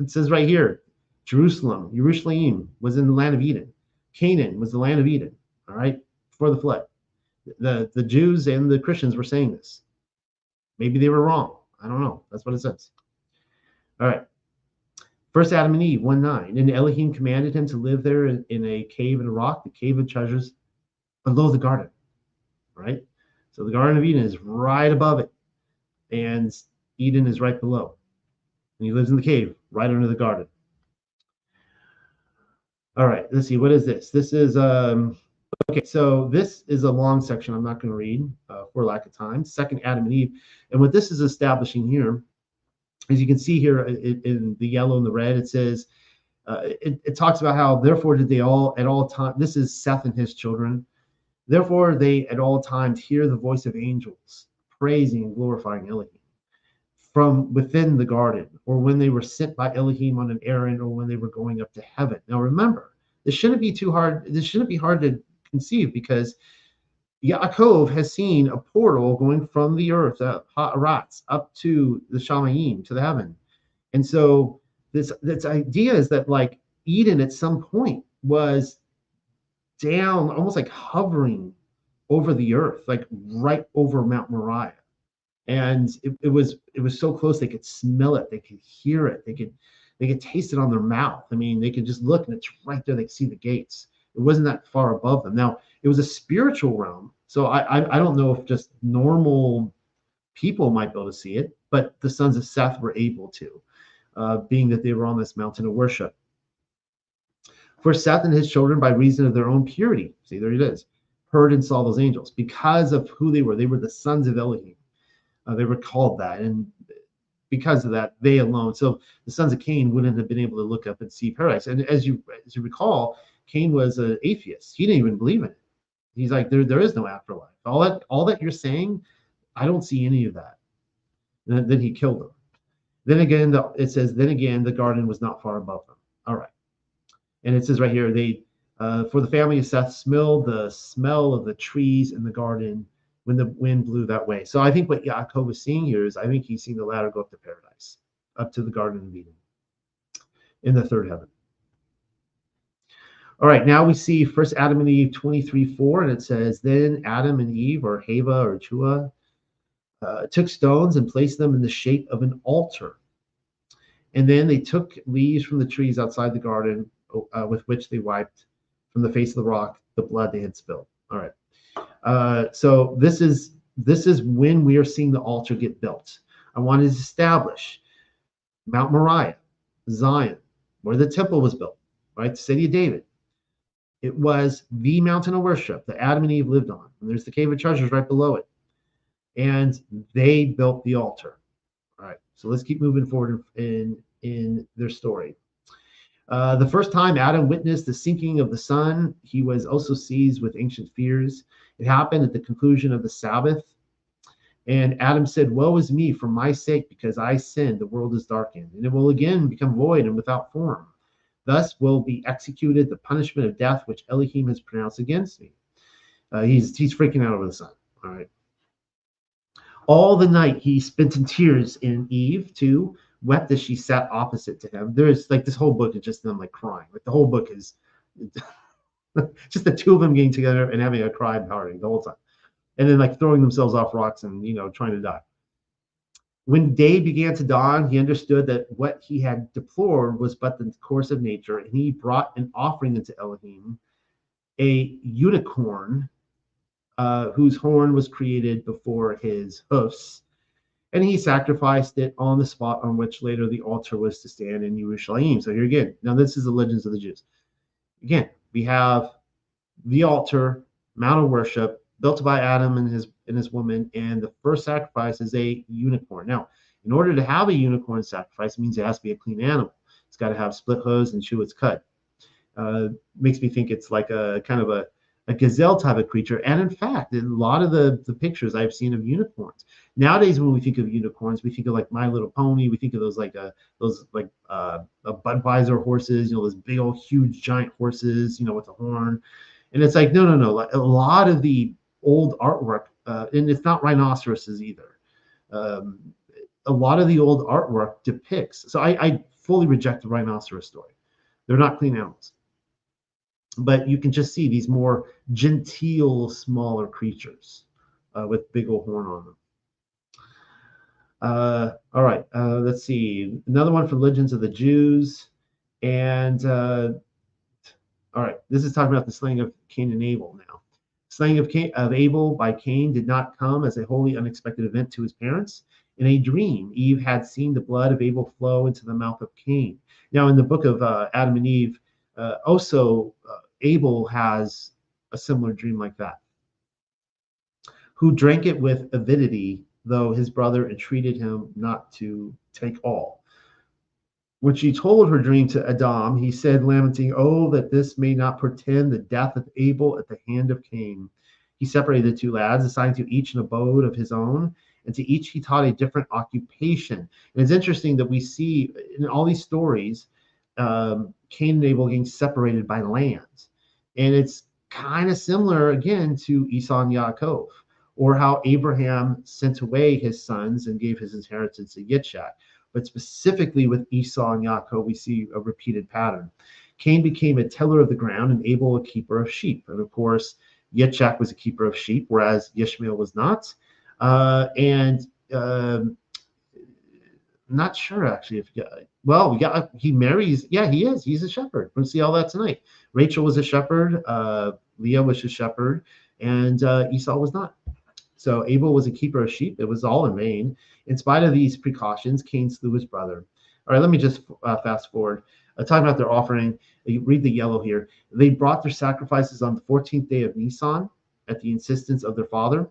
Speaker 1: says right here, Jerusalem, Yerushalayim was in the land of Eden. Canaan was the land of Eden, all right, before the flood. The Jews and the Christians were saying this. Maybe they were wrong. I don't know. That's what it says. All right. First Adam and Eve, 1:9. And Elohim commanded him to live there in a cave in a rock, the cave of treasures, below the garden. Right? So the Garden of Eden is right above it, and Eden is right below. And he lives in the cave, right under the garden. All right, let's see. What is this? This is, okay, so this is a long section I'm not going to read for lack of time. Second Adam and Eve. And what this is establishing here, as you can see here in the yellow and the red, it says, it talks about how, therefore did they all at all times, this is Seth and his children, therefore they at all times hear the voice of angels, praising and glorifying Elohim from within the garden, or when they were sent by Elohim on an errand, or when they were going up to heaven. Now remember, this shouldn't be too hard. This shouldn't be hard to conceive, because Yaakov has seen a portal going from the earth, Ha'aratz, up to the Shamayim, to the heaven. And so this idea is that like Eden at some point was down, almost like hovering over the earth, like right over Mount Mariah. And it was so close they could smell it, they could hear it, they could taste it on their mouth. I mean, they could just look and it's right there. They could see the gates. It wasn't that far above them. Now, it was a spiritual realm. So I don't know if just normal people might be able to see it, but the sons of Seth were able to, being that they were on this mountain of worship. For Seth and his children, by reason of their own purity, see, there it is, heard and saw those angels. Because of who they were the sons of Elohim. They were called that, and because of that, they alone. So the sons of Cain wouldn't have been able to look up and see paradise. And as you recall, Cain was an atheist. He didn't even believe in it. He's like, there is no afterlife. All that you're saying, I don't see any of that. And then he killed them. Then again, it says, then again, the garden was not far above them. All right. And it says right here, for the family of Seth smelled the smell of the trees in the garden when the wind blew that way. So I think what Yaakov is seeing here is, I think he's seeing the ladder go up to paradise, up to the Garden of Eden in the third heaven. All right, now we see first Adam and Eve 23:4, and it says, then Adam and Eve, or Hava or Chua, took stones and placed them in the shape of an altar. And then they took leaves from the trees outside the garden, with which they wiped from the face of the rock the blood they had spilled. All right. So this is when we are seeing the altar get built. I want to establish Mount Mariah, Zion, where the temple was built, right? The city of David. It was the mountain of worship that Adam and Eve lived on. And there's the cave of treasures right below it. And they built the altar. All right. So let's keep moving forward in their story. The first time Adam witnessed the sinking of the sun, he was also seized with ancient fears. It happened at the conclusion of the Sabbath. And Adam said, woe is me for my sake, because I sinned, the world is darkened, and it will again become void and without form. Thus will be executed the punishment of death, which Elohim has pronounced against me. He's freaking out over the sun. All right. All the night he spent in tears, and Eve too wept as she sat opposite to him. There's like this whole book is just them like crying. Like the whole book is just the two of them getting together and having a cry party the whole time, and then like throwing themselves off rocks and trying to die. When day began to dawn, he understood that what he had deplored was but the course of nature, and he brought an offering into Elohim, a unicorn, whose horn was created before his hoofs, and he sacrificed it on the spot on which later the altar was to stand in Yerushalayim. So here again, now this is the legends of the Jews. Again, we have the altar, Mount of worship, built by Adam and his woman, and the first sacrifice is a unicorn. Now, in order to have a unicorn sacrifice, it means it has to be a clean animal. It's got to have split hooves and chew its cud. Makes me think it's like a kind of a gazelle type of creature. And in fact, in a lot of the pictures I've seen of unicorns. Nowadays, when we think of unicorns, we think of like My Little Pony. We think of those Budweiser horses, those big old huge giant horses, with a horn. And it's like, no. Like a lot of the old artwork, and it's not rhinoceroses either. A lot of the old artwork depicts. So I fully reject the rhinoceros story. They're not clean animals. But you can just see these more genteel, smaller creatures with big old horn on them. All right, let's see. Another one for Legends of the Jews. And all right, this is talking about the slaying of Cain and Abel now. Slaying of Abel by Cain did not come as a wholly unexpected event to his parents. In a dream, Eve had seen the blood of Abel flow into the mouth of Cain. Now, in the book of Adam and Eve, also Abel has a similar dream like that. Who drank it with avidity, though his brother entreated him not to take all. When she told her dream to Adam, he said, lamenting, oh, that this may not portend the death of Abel at the hand of Cain. He separated the two lads, assigned to each an abode of his own, and to each he taught a different occupation. And it's interesting that we see in all these stories, Cain and Abel getting separated by land. And it's kind of similar, again, to Esau and Yaakov, or how Abraham sent away his sons and gave his inheritance to Yitzchak. But specifically with Esau and Yaakov, we see a repeated pattern. Cain became a tiller of the ground and Abel a keeper of sheep. And of course, Yitzchak was a keeper of sheep, whereas Ishmael was not. Not sure actually if he marries. Yeah, he is. He's a shepherd. We'll see all that tonight. Rachel was a shepherd. Leah was a shepherd, and Esau was not. So Abel was a keeper of sheep. It was all in vain. In spite of these precautions, Cain slew his brother. All right, let me just fast forward. Talking about their offering, you read the yellow here. They brought their sacrifices on the 14th day of Nisan at the insistence of their father,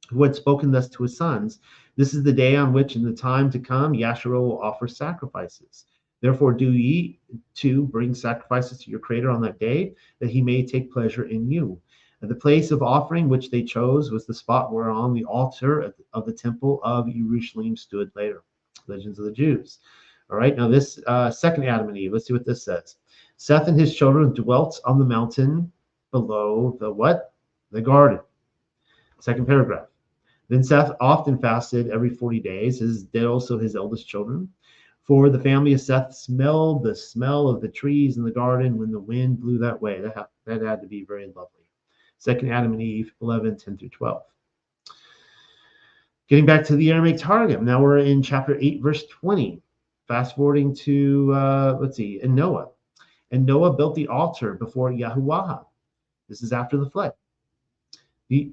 Speaker 1: who had spoken thus to his sons. This is the day on which in the time to come Yahshua will offer sacrifices. Therefore do ye too bring sacrifices to your Creator on that day, that he may take pleasure in you. And the place of offering which they chose was the spot whereon the altar of the temple of Jerusalem stood later. Legends of the Jews. All right, now this second Adam and Eve, let's see what this says. Seth and his children dwelt on the mountain below the what? The garden. Second paragraph. Then Seth often fasted every 40 days, as did also his eldest children. For the family of Seth smelled the smell of the trees in the garden when the wind blew that way. That had to be very lovely. Second Adam and Eve, 11:10 through 12. Getting back to the Aramaic Targum. Now we're in chapter 8, verse 20. Fast forwarding to, let's see, in Noah. And Noah built the altar before Yahuwah. This is after the flood.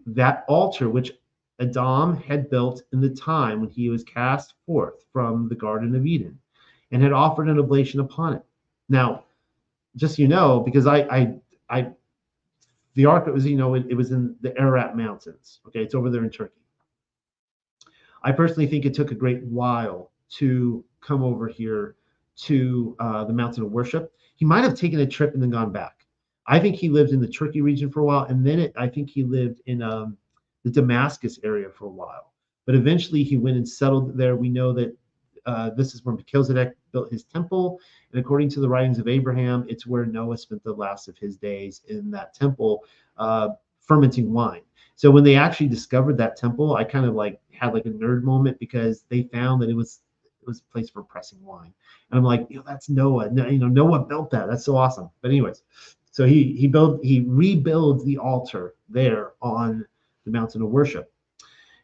Speaker 1: That altar which Adam had built in the time when he was cast forth from the Garden of Eden and had offered an oblation upon it. Now, just so you know, because the ark, it was, it was in the Ararat Mountains. Okay, it's over there in Turkey. I personally think it took a great while to come over here to the mountain of worship. He might have taken a trip and then gone back. I think he lived in the Turkey region for a while, and then I think he lived in the Damascus area for a while. But eventually he went and settled there. We know that this is where Melchizedek built his temple, and according to the writings of Abraham, it's where Noah spent the last of his days in that temple, fermenting wine. So when they actually discovered that temple, I kind of had a nerd moment, because they found that it was a place for pressing wine, and I'm like, that's Noah. Noah built that. That's so awesome. But anyways, so he rebuilds the altar there on the mountain of worship.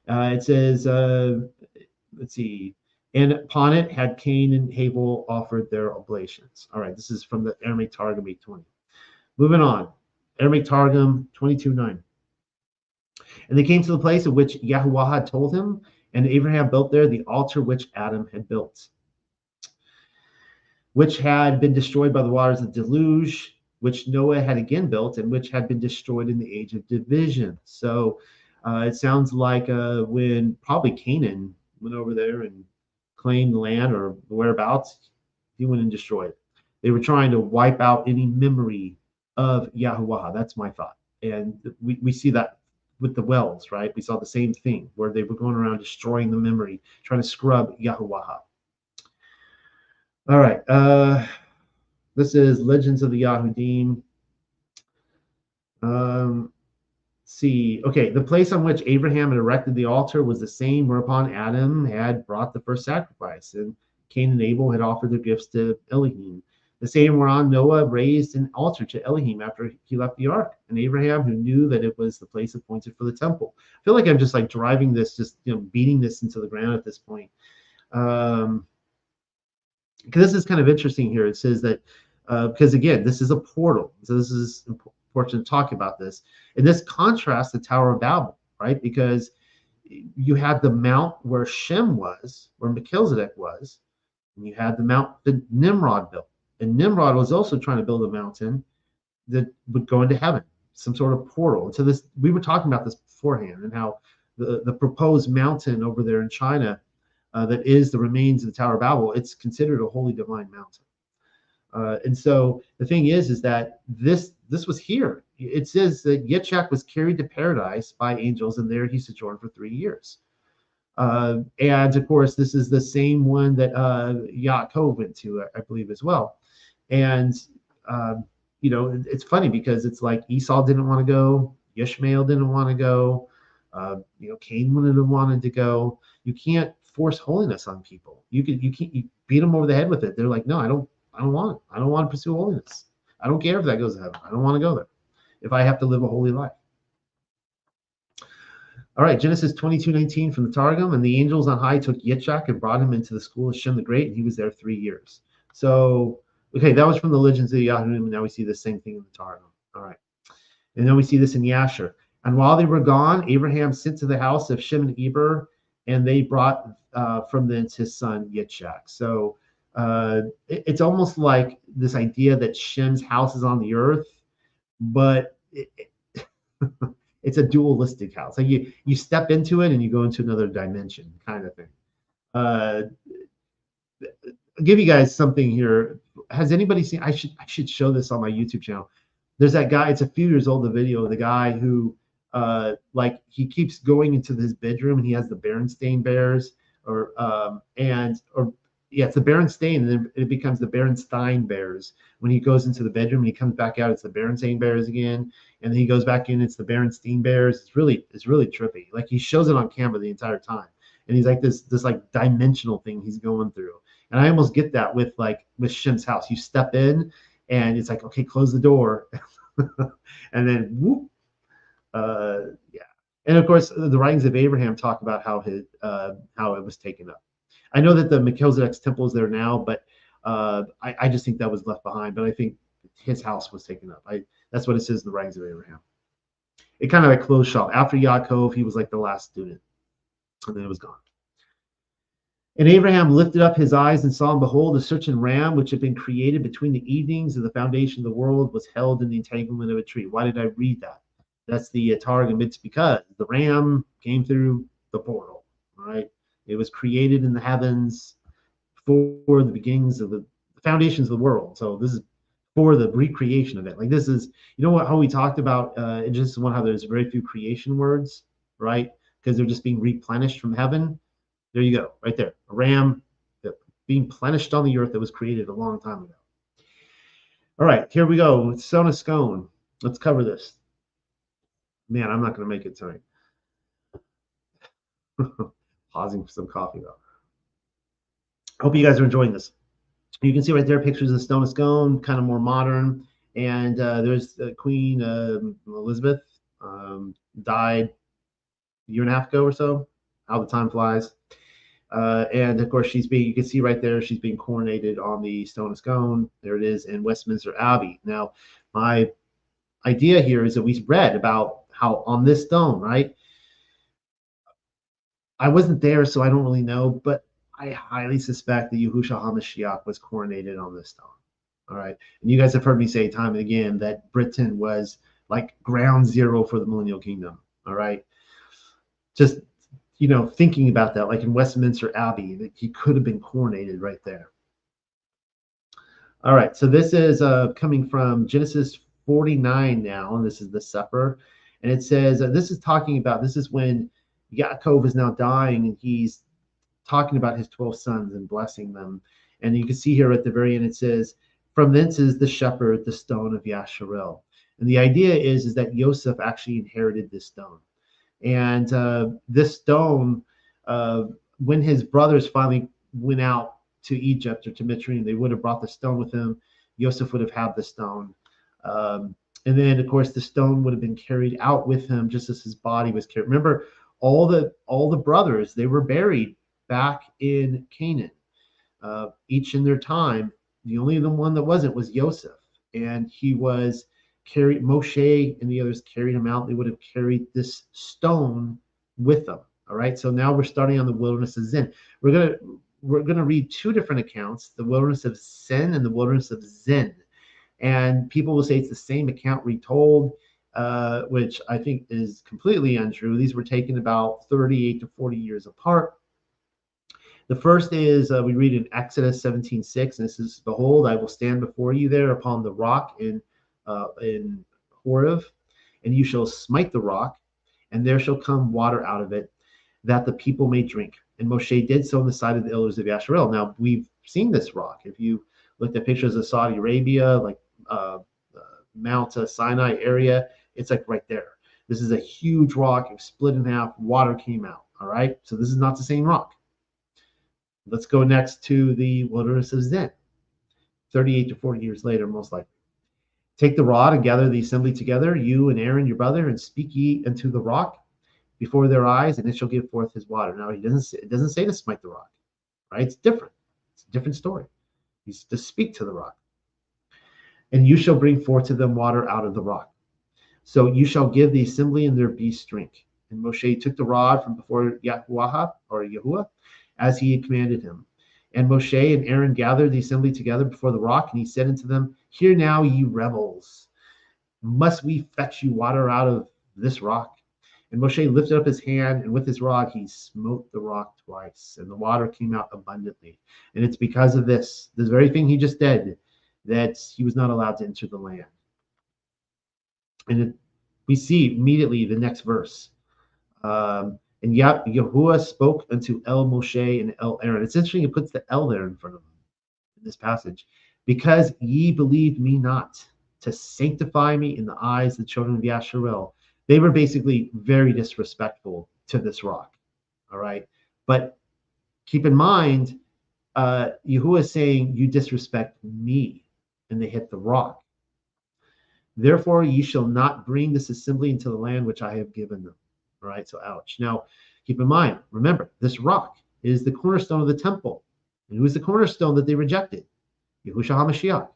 Speaker 1: It says, let's see, and upon it had Cain and Abel offered their oblations. All right, this is from the Aramaic Targum 8:20. Moving on, Aramaic Targum 22:9. And they came to the place of which Yahuwah had told him, and Abraham built there the altar which Adam had built, which had been destroyed by the waters of the deluge, which Noah had again built, and which had been destroyed in the age of division. So it sounds like when probably Canaan went over there and claimed the land or whereabouts, he went and destroyed it. They were trying to wipe out any memory of Yahuwah. That's my thought. And we see that with the wells, right? We saw the same thing where they were going around destroying the memory, trying to scrub Yahuwah. All right. This is Legends of the Yahudim. See, okay, the place on which Abraham had erected the altar was the same whereupon Adam had brought the first sacrifice, and Cain and Abel had offered their gifts to Elohim. The same whereon Noah raised an altar to Elohim after he left the ark, and Abraham, who knew that it was the place appointed for the temple. I feel like I'm just driving this, beating this into the ground at this point. Because this is kind of interesting here. It says that, because again, this is a portal. So this is important to talk about this. And this contrasts the Tower of Babel, right? Because you had the mount where Shem was, where Melchizedek was, and you had the mount that Nimrod built. And Nimrod was also trying to build a mountain that would go into heaven, some sort of portal. And so this, we were talking about this beforehand, and how the proposed mountain over there in China, that is the remains of the Tower of Babel, it's considered a holy divine mountain. And so the thing is that this was here. It says that Yitzchak was carried to paradise by angels, and there he sojourned for 3 years. And of course, this is the same one that Yakov went to, I believe, as well. And it's funny because it's like Esau didn't want to go, Ishmael didn't want to go, Cain wanted to go. You can't force holiness on people. You beat them over the head with it. They're like, no, I don't want it. I don't want to pursue holiness. I don't care if that goes to heaven. I don't want to go there if I have to live a holy life. All right, Genesis 22:19 from the Targum. And the angels on high took Yitzchak and brought him into the school of Shem the Great, and he was there 3 years. So, okay, that was from the Legends of the Yahudim, and now we see the same thing in the Targum. All right. And then we see this in Yasher. And while they were gone, Abraham sent to the house of Shem and Eber, and they brought from thence his son Yitzchak. So it's almost like this idea that Shem's house is on the earth, but it's a dualistic house. Like you step into it and you go into another dimension, kind of thing. I'll give you guys something here. Has anybody seen? I should show this on my YouTube channel. There's that guy. It's a few years old. The video of the guy who he keeps going into his bedroom, and he has the Berenstain Bears or yeah, it's the Berenstain, and then it becomes the Berenstein Bears. When he goes into the bedroom and he comes back out, it's the Berenstain Bears again, and then he goes back in, it's the Berenstein Bears. It's really trippy. Like he shows it on camera the entire time, and he's like this like dimensional thing he's going through. And I almost get that with Shem's house. You step in, and it's like, okay, close the door, and then whoop, yeah. And of course, the writings of Abraham talk about how it was taken up. I know that the Melchizedek's temple is there now, but I just think that was left behind. But I think his house was taken up. That's what it says in the writings of Abraham. It kind of like closed shop. After Yaakov, he was like the last student, and then it was gone. And Abraham lifted up his eyes and saw, and behold, a certain ram which had been created between the evenings of the foundation of the world was held in the entanglement of a tree. Why did I read that? That's the Targum. It's because the ram came through the portal, right? It was created in the heavens for the beginnings of the foundations of the world. So this is for the recreation of it. Like this is, how we talked about in Genesis 1, how there's very few creation words, right? Because they're just being replenished from heaven. There you go, right there. A ram being plenished on the earth that was created a long time ago. All right, here we go. Stone of Scone. Let's cover this. Man, I'm not going to make it tonight. Pausing for some coffee, though. Hope you guys are enjoying this. You can see right there pictures of Stone of Scone, kind of more modern. And there's Queen Elizabeth, died a year and a half ago or so. How the time flies. And of course, you can see right there, she's being coronated on the Stone of Scone. There it is in Westminster Abbey. Now, my idea here is that we read about how on this stone, right? I wasn't there, so I don't really know, but I highly suspect that Yahushua HaMashiach was coronated on this stone. All right. And you guys have heard me say time and again that Britain was like ground zero for the millennial kingdom. All right. Just, thinking about that, like in Westminster Abbey, that he could have been coronated right there. All right. So this is coming from Genesis 49 now, and this is the supper. And it says, this is when Yakov is now dying, and he's talking about his 12 sons and blessing them. And you can see here at the very end, it says, from thence is the shepherd, the stone of Yasharel. And the idea is that Yosef actually inherited this stone. And this stone, when his brothers finally went out to Egypt or to Mitzrayim, they would have brought the stone with him. Yosef would have had the stone. And then, of course, the stone would have been carried out with him just as his body was carried. Remember, all the brothers, they were buried back in Canaan, each in their time. The only one that wasn't was Yosef. And he was carried, Moshe and the others carried him out. They would have carried this stone with them. All right. So now we're starting on the wilderness of Zin. We're gonna read two different accounts, the wilderness of Sin and the wilderness of Zin. And people will say it's the same account retold, which I think is completely untrue. These were taken about 38 to 40 years apart. The first is we read in Exodus 17:6, and this is, behold, I will stand before you there upon the rock in Horeb, and you shall smite the rock, and there shall come water out of it, that the people may drink. And Moshe did so in the sight of the elders of Yasharel. Now, we've seen this rock. If you looked at pictures of Saudi Arabia, like Mount Sinai area, it's like right there. This is a huge rock. It split in half. Water came out. All right. So this is not the same rock. Let's go next to the wilderness of Zin, 38 to 40 years later, most likely. Take the rod and gather the assembly together, you and Aaron your brother, and speak ye unto the rock before their eyes, and it shall give forth his water. Now, it doesn't say to smite the rock, right? It's different. It's a different story. He's to speak to the rock. And you shall bring forth to them water out of the rock. So you shall give the assembly and their beasts drink. And Moshe took the rod from before Yahuwah, as he had commanded him. And Moshe and Aaron gathered the assembly together before the rock, and he said unto them, hear now, ye rebels, must we fetch you water out of this rock? And Moshe lifted up his hand, and with his rod he smote the rock twice, and the water came out abundantly. And it's because of this very thing he just did, that he was not allowed to enter the land. And we see immediately the next verse. And Yahuwah spoke unto El Moshe and El Aaron. It's interesting, it puts the El there in front of them in this passage. Because ye believed me not, to sanctify me in the eyes of the children of Yasharel. They were basically very disrespectful to this rock. All right. But keep in mind, Yahuwah is saying, you disrespect me. And they hit the rock. Therefore, ye shall not bring this assembly into the land which I have given them. All right. So, ouch. Now, keep in mind, remember, this rock is the cornerstone of the temple. And who is the cornerstone that they rejected? Yahushua HaMashiach.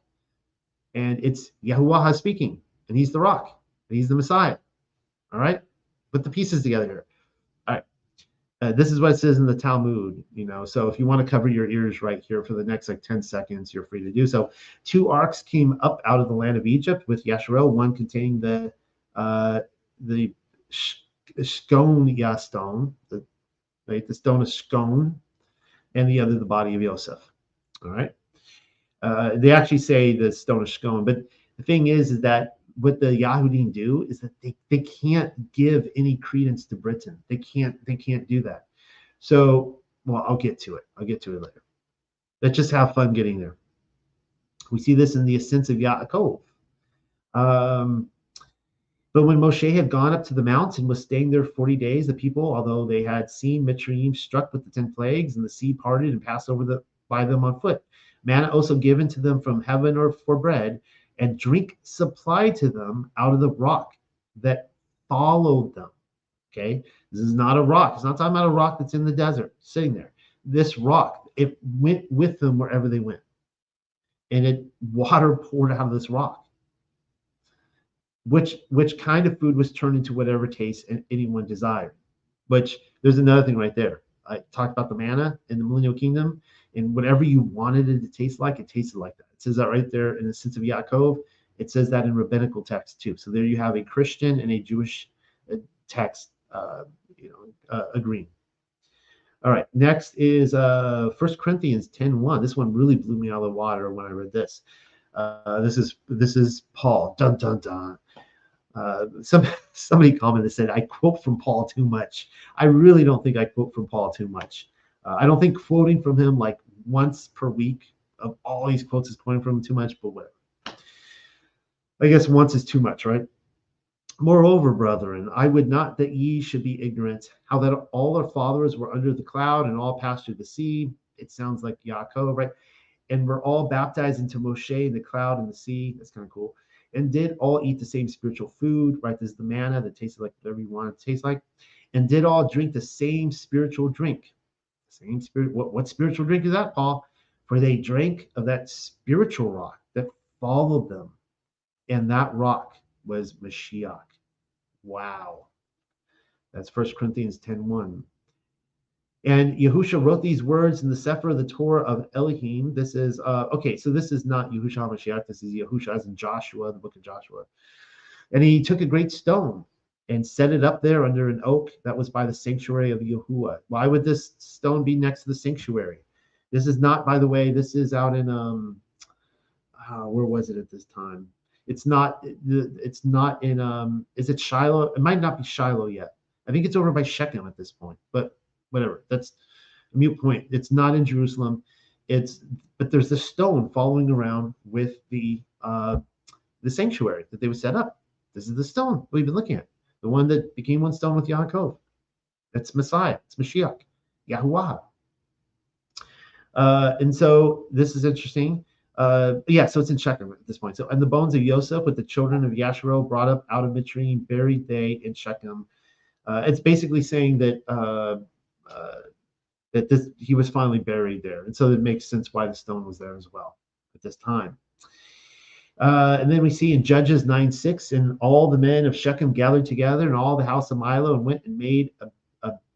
Speaker 1: And it's Yahuwah speaking, and he's the rock, and he's the Messiah. All right? Put the pieces together here. All right. This is what it says in the Talmud, so if you want to cover your ears right here for the next 10 seconds, you're free to do so. 2 arks came up out of the land of Egypt with Yasharel, one containing the Scone stone, the stone of Scone, and the other the body of Yosef. All right. They actually say the Stone of Scone, but the thing is that what the Yahudim do is that they can't give any credence to Britain. They can't do that. So, well, I'll get to it later. Let's just have fun getting there. We see this in the ascents of Yaakov. But when Moshe had gone up to the mount and was staying there 40 days, the people, although they had seen Mitzrayim struck with the 10 plagues, and the sea parted and passed over by them on foot, manna also given to them from heaven or for bread, and drink supplied to them out of the rock that followed them. Okay, this is not a rock. It's not talking about a rock that's in the desert sitting there. This rock, it went with them wherever they went, and water poured out of this rock. Which kind of food was turned into whatever taste anyone desired. Which there's another thing right there. I talked about the manna in the millennial kingdom, and whatever you wanted it to taste like, it tasted like that. It says that right there in the sense of Yaakov. It says that in rabbinical text too. So there you have a Christian and a Jewish text, agreeing. All right, next is 1 Corinthians 10:1. This one really blew me out of the water when I read this. This is Paul. Dun dun dun. Somebody commented, said I quote from Paul too much. I really don't think I quote from Paul too much. I don't think quoting from him like once per week of all these quotes is quoting from him too much, but whatever. I guess once is too much, right? Moreover, brethren, I would not that ye should be ignorant, how that all our fathers were under the cloud and all passed through the sea. It sounds like Yaakov, right? And we're all baptized into Moshe in the cloud and the sea. That's kind of cool. And did all eat the same spiritual food, right? This is the manna that tasted like whatever you want it to taste like. And did all drink the same spiritual drink. Same spirit. What spiritual drink is that, Paul? For they drank of that spiritual rock that followed them. And that rock was Mashiach. Wow. That's 1 Corinthians 10:1. And Yahushua wrote these words in the Sefer of the Torah of Elohim. This is, so this is not Yahushua HaMashiach. This is Yahushua as in Joshua, the book of Joshua. And he took a great stone and set it up there under an oak that was by the sanctuary of Yahuwah. Why would this stone be next to the sanctuary? This is not, by the way, this is out in, where was it at this time? It's not in, is it Shiloh? It might not be Shiloh yet. I think it's over by Shechem at this point, but whatever, that's a mute point. It's not in Jerusalem. But there's this stone following around with the sanctuary that they would set up. This is the stone we've been looking at, the one that became one stone with Yaakov. That's Messiah. It's Mashiach, Yahuwah. And so this is interesting. So it's in Shechem at this point. So, and the bones of Yosef with the children of Yasharel brought up out of Mitzrayim, buried they in Shechem. It's basically saying that he was finally buried there, and so it makes sense why the stone was there as well at this time. And then we see in Judges 9:6, and all the men of Shechem gathered together, and all the house of Milo, and went and made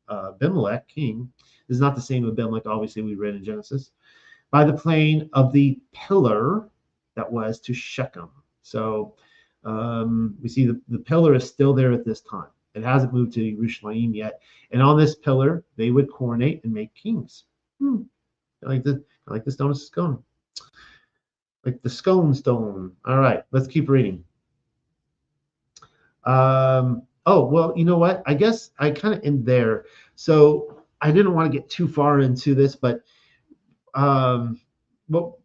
Speaker 1: Abimelech king. This is not the same Abimelech, obviously, we read in Genesis, by the plain of the pillar that was to Shechem. So we see the pillar is still there at this time. It hasn't moved to Jerusalem yet. And on this pillar, they would coronate and make kings. I like the Stone of Scone. Like the Scone stone. All right, let's keep reading. Oh, well, you know what? I guess I kind of end there. So I didn't want to get too far into this, but well,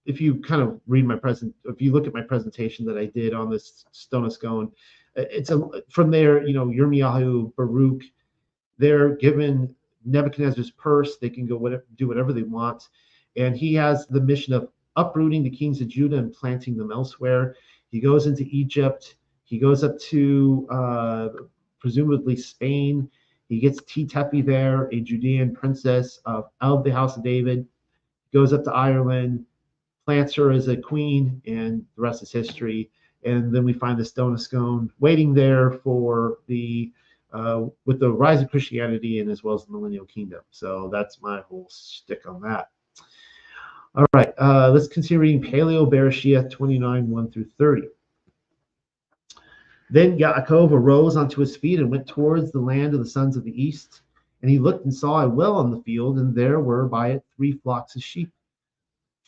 Speaker 1: if you kind of read my present, if you look at my presentation that I did on this Stone of Scone, it's a from there, Yirmiyahu, Baruch, they're given Nebuchadnezzar's purse. They can go do whatever they want. And he has the mission of uprooting the kings of Judah and planting them elsewhere. He goes into Egypt. He goes up to presumably Spain. He gets Tetepi there, a Judean princess of the house of David. Goes up to Ireland, plants her as a queen, and the rest is history. And then we find the Stone of Scone waiting there for the with the rise of Christianity and as well as the millennial kingdom. So that's my whole stick on that. All right, let's continue reading Paleo BARASHAYATH 29, 1 through 30. Then Yaakov arose onto his feet and went towards the land of the sons of the east. And he looked and saw a well on the field, and there were by it 3 flocks of sheep.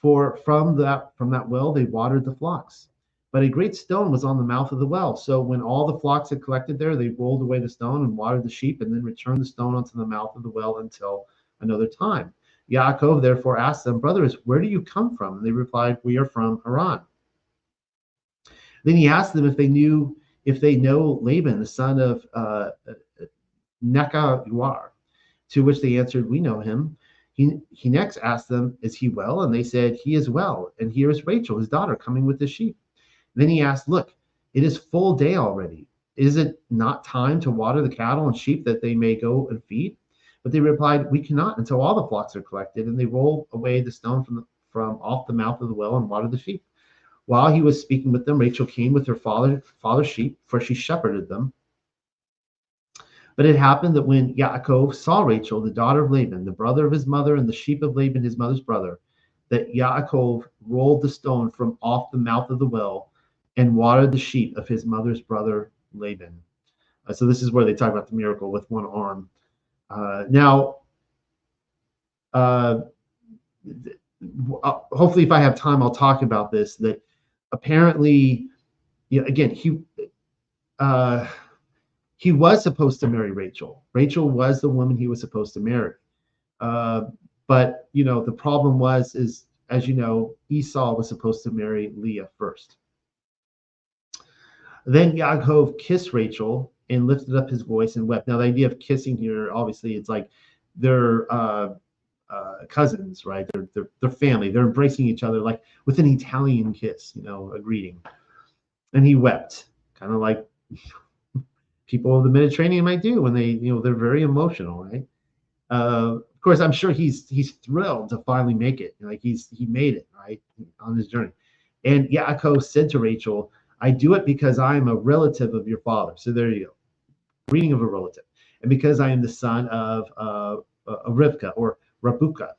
Speaker 1: For from that well they watered the flocks. But a great stone was on the mouth of the well. So when all the flocks had collected there, they rolled away the stone and watered the sheep, and then returned the stone onto the mouth of the well until another time. Yaakov therefore asked them, Brothers, where do you come from? And they replied, We are from Haran. Then he asked them if they know Laban, the son of Nechahuar, to which they answered, We know him. He next asked them, Is he well? And they said, He is well. And here is Rachel, his daughter, coming with the sheep. Then he asked, Look, it is full day already. Is it not time to water the cattle and sheep that they may go and feed? But they replied, We cannot until all the flocks are collected. And they rolled away the stone from off the mouth of the well and watered the sheep. While he was speaking with them, Rachel came with her father's sheep, for she shepherded them. But it happened that when Yaakov saw Rachel, the daughter of Laban, the brother of his mother, and the sheep of Laban, his mother's brother, that Yaakov rolled the stone from off the mouth of the well and watered the sheep of his mother's brother Laban. So this is where they talk about the miracle with one arm. Hopefully, if I have time, I'll talk about this. That apparently, again, he was supposed to marry Rachel. Rachel was the woman he was supposed to marry. But the problem is, as you know, Esau was supposed to marry Leah first. Then Yaakov kissed Rachel and lifted up his voice and wept. Now, the idea of kissing here, obviously, it's like they're cousins, right? They're family. They're embracing each other like with an Italian kiss, a greeting. And he wept, kind of like people of the Mediterranean might do when they're very emotional, right? Of course, I'm sure he's thrilled to finally make it. Like he made it, right, on his journey. And Yaakov said to Rachel, I do it because I am a relative of your father. So there you go. Reading of a relative. And because I am the son of Rivka or Rabuka.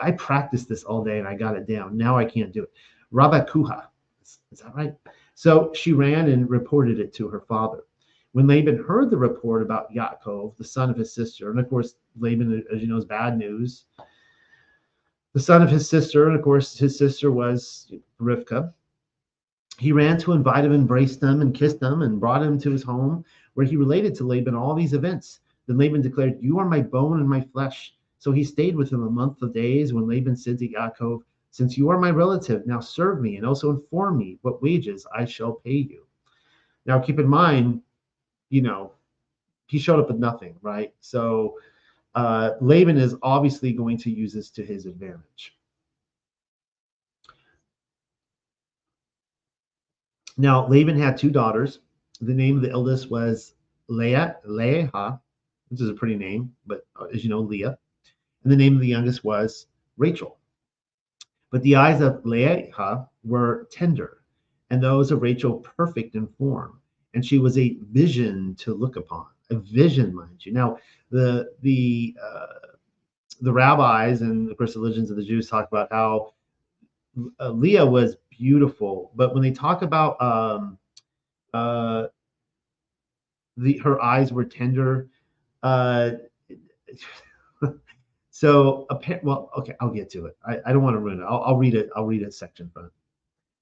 Speaker 1: I practiced this all day and I got it down. Now I can't do it. Rabakuha. Is that right? So she ran and reported it to her father. When Laban heard the report about Yaakov, the son of his sister, and of course, Laban, as you know, is bad news. The son of his sister, and of course, his sister was Rivka. He ran to invite him, embraced them, and kissed them, and brought him to his home, where he related to Laban all these events. Then Laban declared, You are my bone and my flesh. So he stayed with him a month of days. When Laban said to Yaakov, Since you are my relative, now serve me and also inform me what wages I shall pay you. Now, keep in mind, he showed up with nothing, right? So Laban is obviously going to use this to his advantage. Now, Laban had 2 daughters. The name of the eldest was Leah, which is a pretty name, but as you know, Leah. And the name of the youngest was Rachel. But the eyes of Leah were tender, and those of Rachel perfect in form. And she was a vision to look upon, a vision, mind you. Now, the rabbis and, of course, the religions of the Jews talk about how Leah was beautiful, but when they talk about her eyes were tender, so well, okay, I'll get to it. I don't want to ruin it. I'll read it. I'll read a section from it.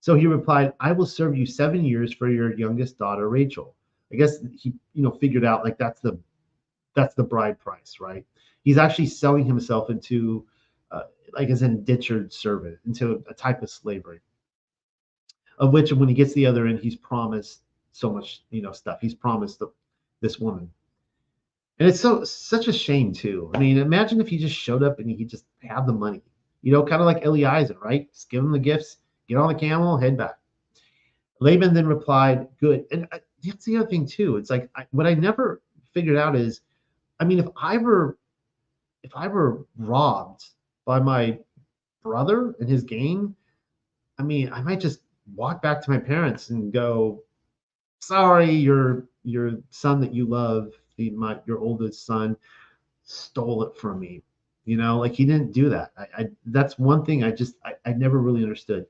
Speaker 1: So he replied, I will serve you 7 years for your youngest daughter, Rachel. I guess he, figured out like that's the bride price, right? He's actually selling himself into like as an indentured servant, into a type of slavery, of which when he gets to the other end, he's promised so much, stuff. He's promised this woman. And it's such a shame too. I mean, imagine if he just showed up and he just had the money, kind of like Eliezer, right? Just give him the gifts, get on the camel, head back. Laban then replied, good. And that's the other thing too. It's like what I never figured out is, I mean, if I were robbed by my brother and his gang, I mean, I might just walk back to my parents and go, sorry, your son that you love, your oldest son, stole it from me. Like he didn't do that. I that's one thing I never really understood.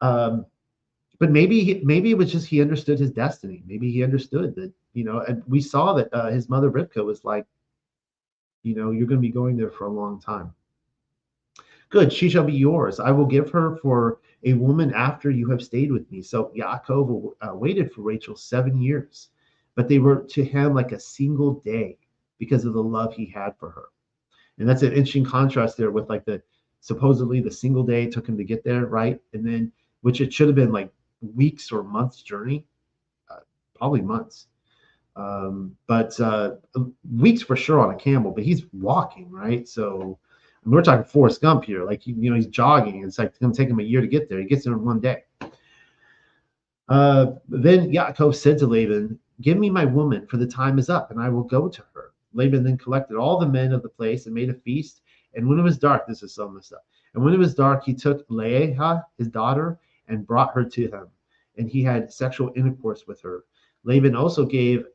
Speaker 1: But maybe it was just he understood his destiny. Maybe he understood that, and we saw that his mother Rivka was like, you're going to be going there for a long time. Good, she shall be yours. I will give her for a woman after you have stayed with me. So Yaakov waited for Rachel 7 years, but they were to him like a single day because of the love he had for her. And that's an interesting contrast there with like supposedly the single day it took him to get there, right? And then, which it should have been like weeks or months journey, probably months. But weeks for sure on a camel, but he's walking, right? So we're talking Forrest Gump here. Like, he's jogging. It's like going to take him a year to get there. He gets there in one day. Then Yaakov said to Laban, give me my woman, for the time is up, and I will go to her. Laban then collected all the men of the place and made a feast. And when it was dark, this is so messed up. And when it was dark, he took Leah, his daughter, and brought her to him. And he had sexual intercourse with her. Laban also gave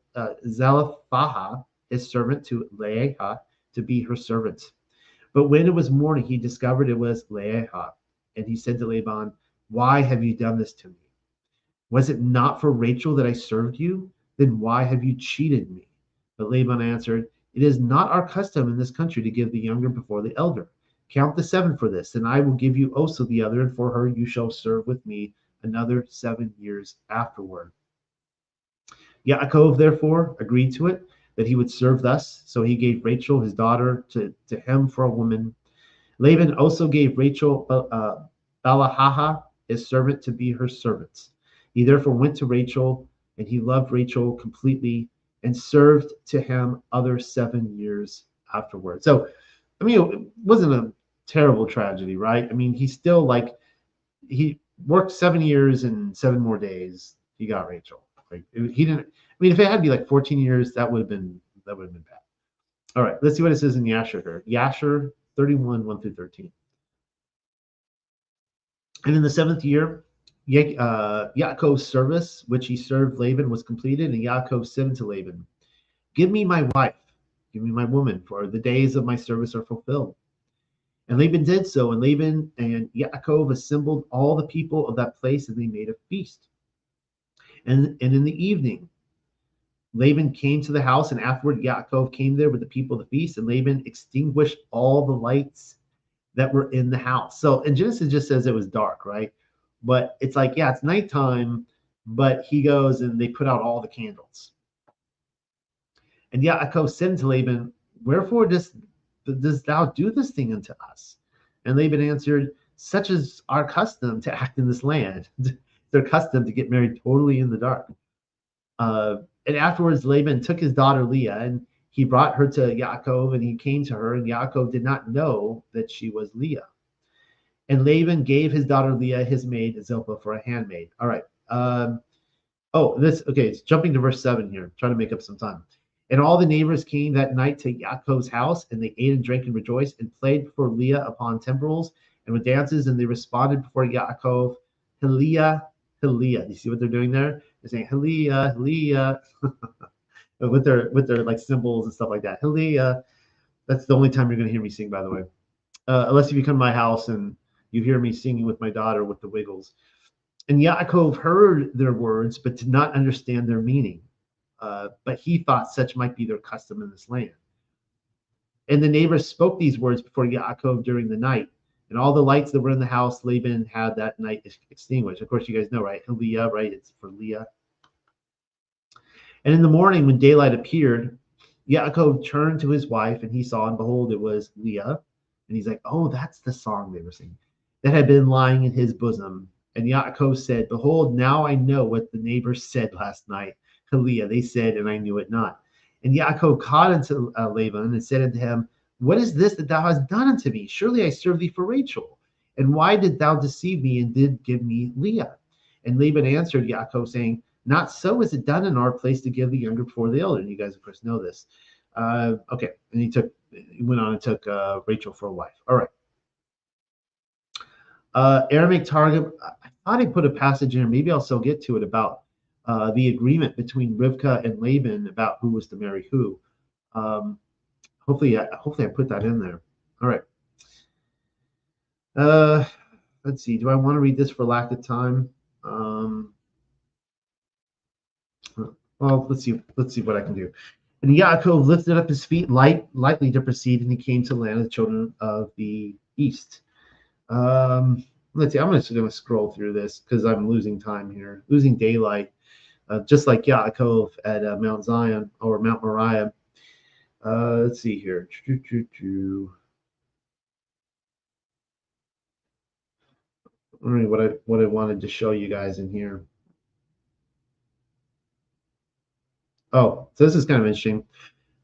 Speaker 1: Zelophehad, his servant, to Leah to be her servant. But when it was morning, he discovered it was Leah. And he said to Laban, why have you done this to me? Was it not for Rachel that I served you? Then why have you cheated me? But Laban answered, it is not our custom in this country to give the younger before the elder. Count the 7 for this, and I will give you also the other, and for her you shall serve with me another 7 years afterward. Yaakov therefore agreed to it, that he would serve thus. So he gave Rachel, his daughter, to him for a woman. Laban also gave Rachel Balahaha, his servant, to be her servant. He therefore went to Rachel, and he loved Rachel completely, and served to him other 7 years afterward. So, I mean, it wasn't a terrible tragedy, right? I mean, he still he worked 7 years and 7 more days. He got Rachel. Like he didn't. I mean, if it had to be like 14 years, that would have been bad. All right, let's see what it says in Yasher here. Yasher 31, 1-13. And in the 7th year, Yaakov's service, which he served Laban, was completed, and Yaakov said unto Laban, give me my wife, give me my woman, for the days of my service are fulfilled. And Laban did so, and Laban and Yaakov assembled all the people of that place, and they made a feast. And in the evening, Laban came to the house, and afterward Yaakov came there with the people of the feast, and Laban extinguished all the lights that were in the house. So in Genesis, it just says it was dark, right? But it's like, yeah, it's nighttime, but he goes and they put out all the candles. And Yaakov said unto Laban, wherefore dost thou do this thing unto us? And Laban answered, such is our custom to act in this land. Their custom to get married totally in the dark. And afterwards Laban took his daughter Leah, and he brought her to Yaakov, and he came to her, and Yaakov did not know that she was Leah. And Laban gave his daughter Leah, his maid, Zilpah, for a handmaid. All right. It's jumping to verse 7 here, trying to make up some time. And all the neighbors came that night to Yaakov's house, and they ate and drank and rejoiced, and played before Leah upon timbrels and with dances, and they responded before Yaakov, Leah, Leah. You see what they're doing there? They're saying Leah, Leah, with their like symbols and stuff like that. Leah. That's the only time you're going to hear me sing, by the way, unless you come to my house and you hear me singing with my daughter with the wiggles. And Yaakov heard their words, but did not understand their meaning. But he thought such might be their custom in this land. And the neighbors spoke these words before Yaakov during the night. And all the lights that were in the house, Laban had that night extinguished. Of course, you guys know, right? Leah, right? It's for Leah. And in the morning, when daylight appeared, Yaakov turned to his wife, and he saw, and behold, it was Leah. And he's like, oh, that's the song they were singing that had been lying in his bosom. And Yaakov said, behold, now I know what the neighbors said last night to Leah. They said, and I knew it not. And Yaakov called unto Laban and said unto him, what is this that thou hast done unto me? Surely I served thee for Rachel. And why did thou deceive me and did give me Leah? And Laban answered Yaakov, saying, not so is it done in our place to give the younger before the elder. And you guys, of course, know this. Okay. And he went on and took Rachel for a wife. All right. Aramaic Targum, I thought I put a passage in here. Maybe I'll still get to it about the agreement between Rivka and Laban about who was to marry who. Hopefully I put that in there. All right. Let's see. Do I want to read this for lack of time? Well, let's see what I can do. And Yaakov lifted up his feet, lightly to proceed, and he came to the land of the children of the east. Let's see. I'm just going to scroll through this because I'm losing time here, losing daylight, just like Yaakov at Mount Zion or Mount Mariah. Let's see here. All right, what I wanted to show you guys in here. Oh, so this is kind of interesting. It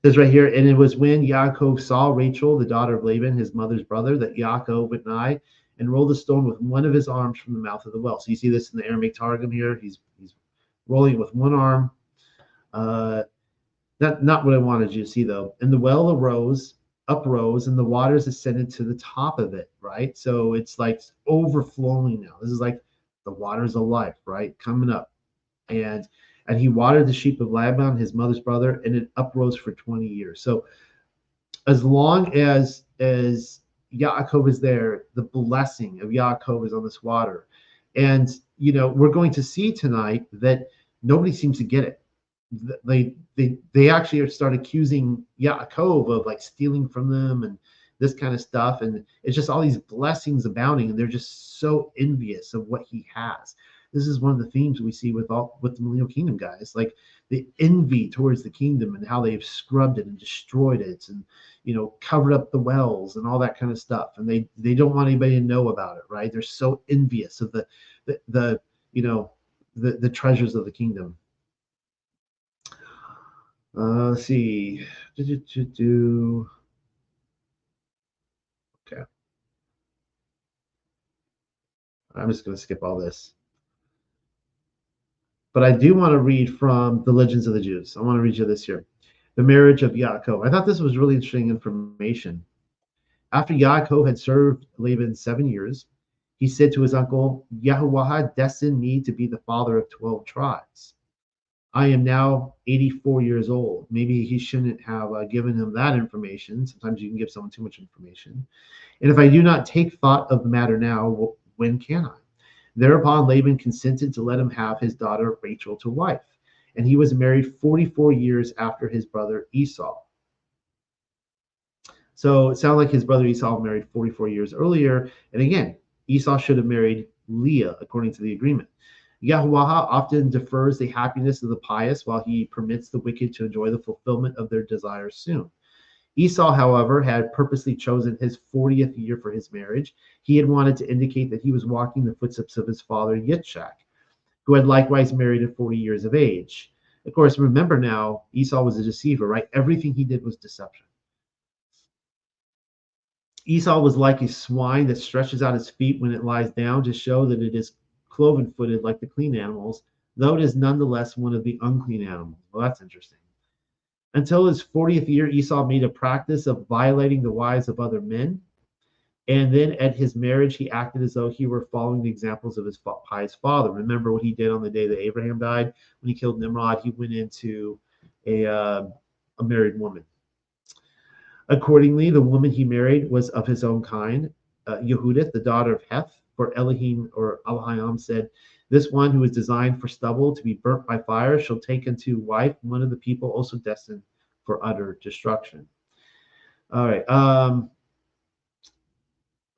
Speaker 1: says right here, and it was when Yaakov saw Rachel, the daughter of Laban, his mother's brother, that Yaakov went nigh and rolled a stone with one of his arms from the mouth of the well. So you see this in the Aramaic Targum here. He's rolling it with one arm. Not what I wanted you to see though. And the well uprose, and the waters ascended to the top of it. Right, so it's like overflowing now. This is like the waters of life, right, coming up, and he watered the sheep of Laban, his mother's brother, and it uprose for 20 years. So as long as Yaakov is there, the blessing of Yaakov is on this water. And we're going to see tonight that nobody seems to get it. They actually start accusing Yaakov of like stealing from them and this kind of stuff. And it's just all these blessings abounding, and they're just so envious of what he has. This is one of the themes we see with the Millennial Kingdom guys, like the envy towards the kingdom and how they've scrubbed it and destroyed it, and covered up the wells and all that kind of stuff. And they don't want anybody to know about it, right? They're so envious of the treasures of the kingdom. Let's see. Okay. I'm just going to skip all this. But I do want to read from the Legends of the Jews. I want to read you this here. The marriage of Yaakov. I thought this was really interesting information. After Yaakov had served Laban 7 years, he said to his uncle, Yahuwah destined me to be the father of 12 tribes. I am now 84 years old. Maybe he shouldn't have given him that information. Sometimes you can give someone too much information. And if I do not take thought of the matter now, when can I? Thereupon Laban consented to let him have his daughter Rachel to wife. And he was married 44 years after his brother Esau. So it sounds like his brother Esau married 44 years earlier. And again, Esau should have married Leah according to the agreement. Yahuwah often defers the happiness of the pious while he permits the wicked to enjoy the fulfillment of their desires soon. Esau, however, had purposely chosen his 40th year for his marriage. He had wanted to indicate that he was walking the footsteps of his father Yitzchak, who had likewise married at 40 years of age. Of course, remember now, Esau was a deceiver, right? Everything he did was deception. Esau was like a swine that stretches out its feet when it lies down to show that it is cloven-footed like the clean animals, though it is nonetheless one of the unclean animals. Well, that's interesting. Until his 40th year, Esau made a practice of violating the wives of other men. And then at his marriage, he acted as though he were following the examples of his pious father. Remember what he did on the day that Abraham died? When he killed Nimrod, he went into a married woman. Accordingly, the woman he married was of his own kind, Yehudith, the daughter of Heth, for Elohim or Elohim said, this one who is designed for stubble to be burnt by fire shall take unto wife one of the people also destined for utter destruction. All right.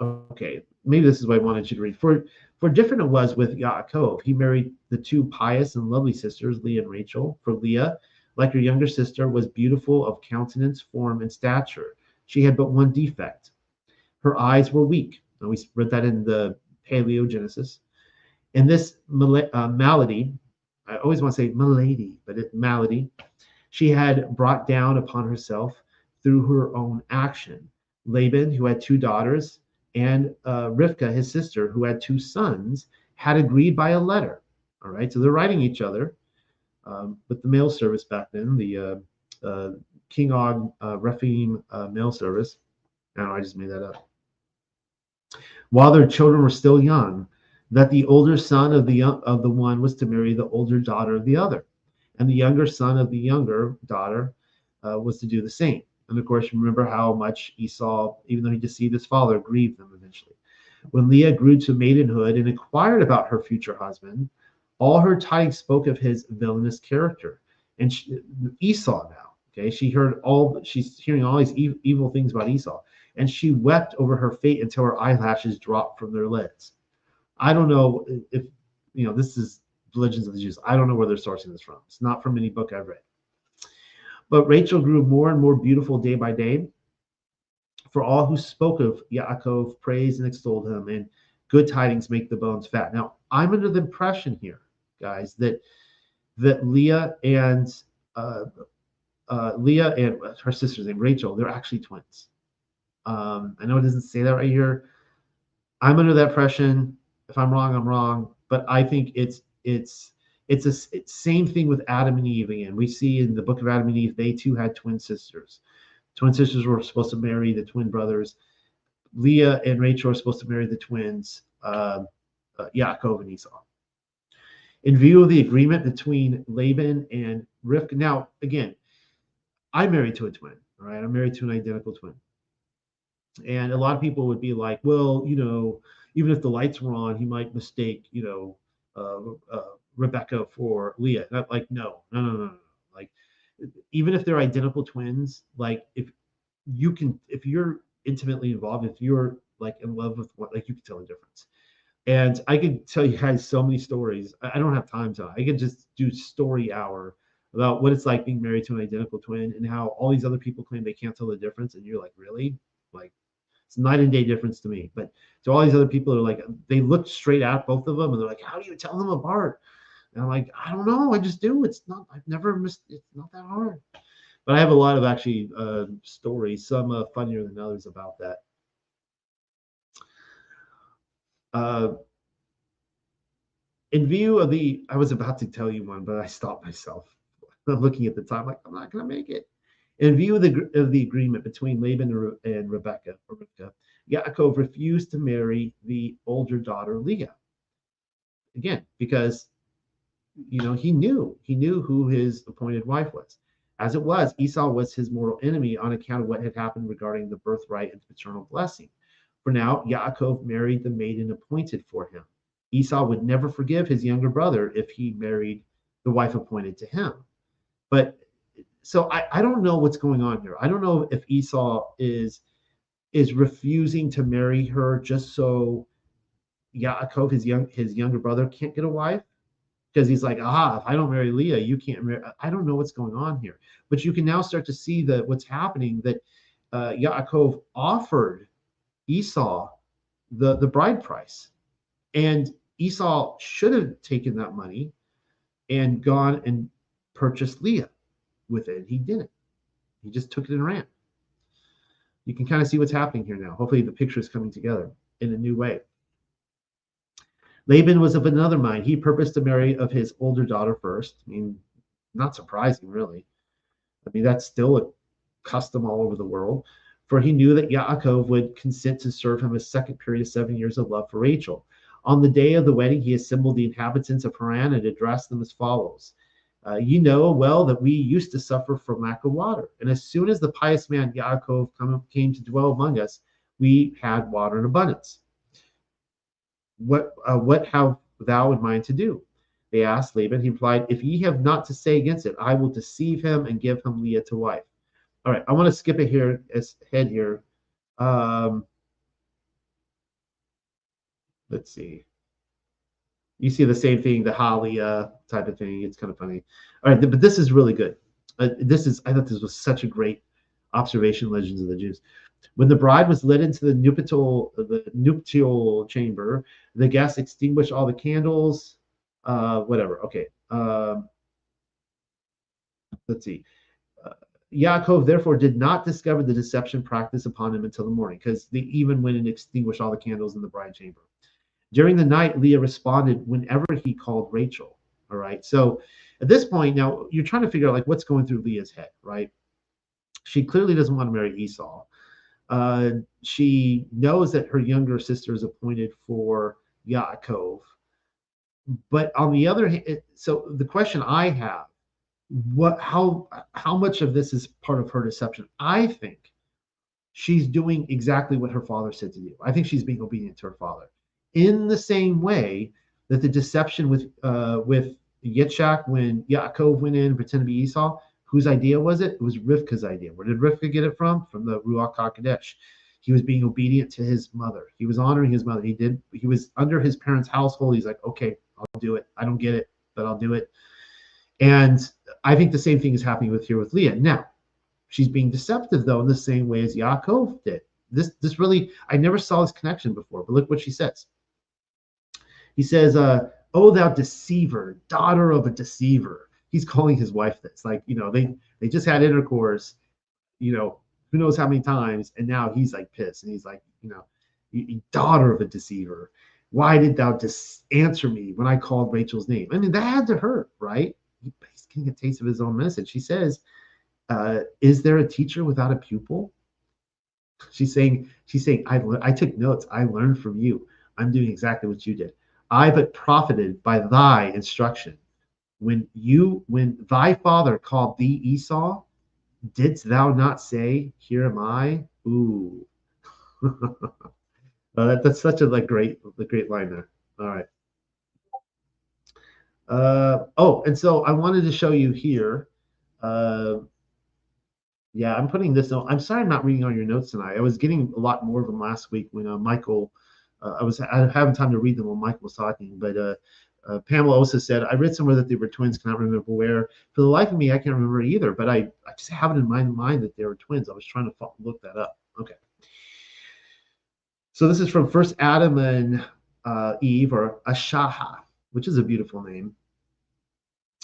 Speaker 1: Okay, maybe this is what I wanted you to read. For different it was with Yaakov. He married the two pious and lovely sisters, Leah and Rachel. For Leah, like her younger sister, was beautiful of countenance, form, and stature. She had but one defect. Her eyes were weak. And we read that in the Paleo Genesis. And this malady, I always want to say malady, but it malady, she had brought down upon herself through her own action. Laban, who had two daughters, and Rivka, his sister, who had two sons, had agreed by a letter. All right, so they're writing each other with the mail service back then, the King Og Rephaim mail service. No, I just made that up. While their children were still young, that the older son of the one was to marry the older daughter of the other, and the younger son of the younger daughter was to do the same. And of course, remember how much Esau, even though he deceived his father, grieved them eventually. When Leah grew to maidenhood and inquired about her future husband, all her tidings spoke of his villainous character. And Esau now, okay, she's hearing all these evil things about Esau, and she wept over her fate until her eyelashes dropped from their lids. I don't know if this is Religions of the Jews. I don't know where they're sourcing this from. It's not from any book I've read. But Rachel grew more and more beautiful day by day. For all who spoke of Yaakov praised and extolled him, and good tidings make the bones fat. Now, I'm under the impression here, guys, that Leah and her sister's name Rachel, they're actually twins. I know it doesn't say that right here. I'm under that impression. If I'm wrong, I'm wrong. But I think it's same thing with Adam and Eve again. We see in the book of Adam and Eve, they too had twin sisters. Twin sisters were supposed to marry the twin brothers. Leah and Rachel are supposed to marry the twins, Yaakov and Esau. In view of the agreement between Laban and Rivka, now again, I'm married to a twin. All right, I'm married to an identical twin. And a lot of people would be like, well, even if the lights were on, he might mistake, Rebecca for Leah. Not like, no. Like, even if they're identical twins, like if you're intimately involved, if you're like in love with one, like you can tell the difference. And I could tell you guys so many stories. I don't have time to. I could just do story hour about what it's like being married to an identical twin and how all these other people claim they can't tell the difference. And you're like, really? Like, it's night and day difference to me. But to all these other people are like, they look straight at both of them and they're like, how do you tell them apart? And I'm like, I don't know. I just do. I've never missed. It's not that hard. But I have a lot of actually stories, some funnier than others about that. In view of I was about to tell you one, but I stopped myself. Looking at the time, like I'm not going to make it. In view of the agreement between Laban and Rebecca, Yaakov refused to marry the older daughter Leah. Again, because he knew who his appointed wife was. As it was, Esau was his mortal enemy on account of what had happened regarding the birthright and paternal blessing. For now, Yaakov married the maiden appointed for him. Esau would never forgive his younger brother if he married the wife appointed to him. But so I don't know what's going on here. I don't know if Esau is refusing to marry her just so Yaakov, his younger brother, can't get a wife, because he's like, if I don't marry Leah, you can't marry. I don't know what's going on here, but you can now start to see that what's happening, that Yaakov offered Esau the bride price, and Esau should have taken that money and gone and purchased Leah with it. He didn't. He just took it and ran. You can kind of see what's happening here now. Hopefully the picture is coming together in a new way. Laban was of another mind. He purposed to marry of his older daughter first. I mean, not surprising, really. I mean, that's still a custom all over the world. For he knew that Yaakov would consent to serve him a second period of 7 years of love for Rachel. On the day of the wedding, he assembled the inhabitants of Haran and addressed them as follows. You know well that we used to suffer from lack of water. And as soon as the pious man Yaakov came to dwell among us, we had water in abundance. What have thou in mind to do? They asked Laban. He replied, if ye have not to say against it, I will deceive him and give him Leah to wife. All right, I want to skip ahead here. let's see. You see the same thing, the Halia type of thing. It's kind of funny. All right, but this is really good. I thought this was such a great observation, Legends of the Jews. When the bride was led into the nuptial chamber, the guests extinguished all the candles. Whatever. Okay. Let's see. Yaakov therefore did not discover the deception practiced upon him until the morning, because they even went and extinguished all the candles in the bride chamber. During the night, Leah responded whenever he called Rachel. All right. So at this point, now you're trying to figure out like what's going through Leah's head, right? She clearly doesn't want to marry Esau. She knows that her younger sister is appointed for Yaakov. But on the other hand, so the question I have, how much of this is part of her deception? I think she's doing exactly what her father said to do. I think she's being obedient to her father, in the same way that the deception with Yitzhak when Yaakov went in and pretended to be Esau. Whose idea was it? It was Rivka's idea. Where did Rivka get it from? From the Ruach HaKodesh. He was being obedient to his mother. He was honoring his mother. He was under his parents' household. He's like, okay, I'll do it. I don't get it, but I'll do it. And I think the same thing is happening with Leah. Now, she's being deceptive, though, in the same way as Yaakov did. This really, I never saw this connection before, but look what she says. He says, oh, thou deceiver, daughter of a deceiver. He's calling his wife this. Like, they just had intercourse, who knows how many times, and now he's like pissed. And he's like, you daughter of a deceiver. Why did thou answer me when I called Rachel's name? I mean, that had to hurt, right? He's getting a taste of his own message. She says, is there a teacher without a pupil? She's saying, I took notes. I learned from you. I'm doing exactly what you did. I but profited by thy instruction. When thy father called thee Esau, didst thou not say, here am I? Ooh. That's such a great line there. All right. And so I wanted to show you here. Yeah, I'm putting this note. I'm sorry I'm not reading all your notes tonight. I was getting a lot more of them last week when Michael, I was having time to read them when Michael was talking. But Pamela also said, I read somewhere that they were twins, cannot remember where. For the life of me, I can't remember either, but I just have it in my mind that they were twins. I was trying to look that up. Okay. So this is from First Adam and Eve, or Ashaha, which is a beautiful name.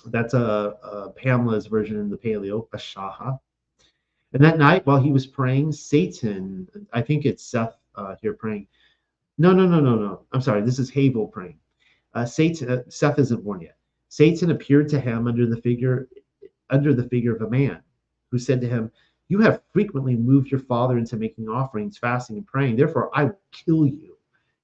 Speaker 1: That's Pamela's version in the Paleo, Ashaha. And that night, while he was praying, Satan, I think it's Seth here praying. No. I'm sorry. This is Havel praying. Seth isn't born yet. Satan appeared to him under the figure of a man, who said to him, you have frequently moved your father into making offerings, fasting, and praying. Therefore, I will kill you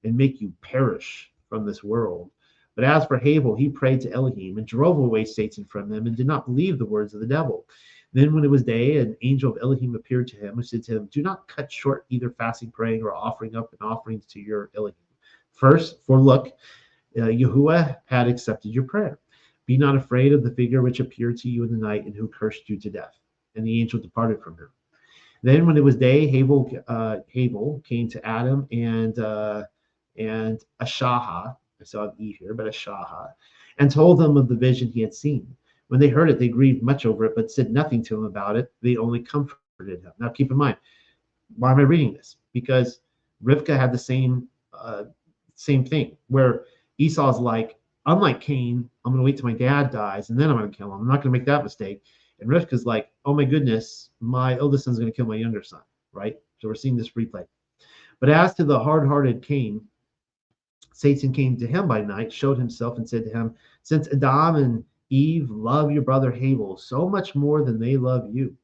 Speaker 1: and make you perish from this world. But as for Havel, he prayed to Elohim and drove away Satan from them and did not believe the words of the devil. Then when it was day, an angel of Elohim appeared to him and said to him, do not cut short either fasting, praying, or offering up an offerings to your Elohim. First, for look, Yahuwah had accepted your prayer. Be not afraid of the figure which appeared to you in the night and who cursed you to death. And the angel departed from him. Then when it was day, Havel came to Adam and Ashaha, I saw Eve here, but Ashaha, and told them of the vision he had seen. When they heard it, they grieved much over it, but said nothing to him about it. They only comforted him. Now, keep in mind, why am I reading this? Because Rivka had the same thing, where Esau's like, unlike Cain, I'm going to wait till my dad dies, and then I'm going to kill him. I'm not going to make that mistake. And Rivka's like, oh my goodness, my eldest son's going to kill my younger son, right? So we're seeing this replay. But as to the hard-hearted Cain, Satan came to him by night, showed himself, and said to him, since Adam and Eve love your brother Havel so much more than they love you.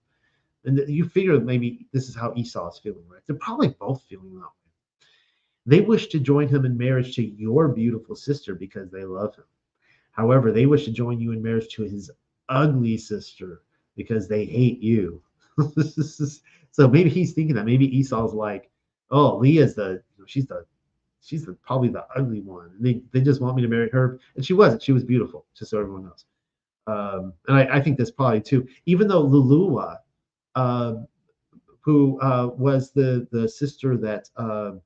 Speaker 1: And you figure maybe this is how Esau is feeling, right? They're probably both feeling that way. They wish to join him in marriage to your beautiful sister because they love him. However, they wish to join you in marriage to his ugly sister because they hate you. So maybe he's thinking that. Maybe Esau's like, oh, Leah's she's probably the ugly one. They just want me to marry her. And she wasn't. She was beautiful, just so everyone knows. And I think that's probably too. Even though Lulua, who was the sister that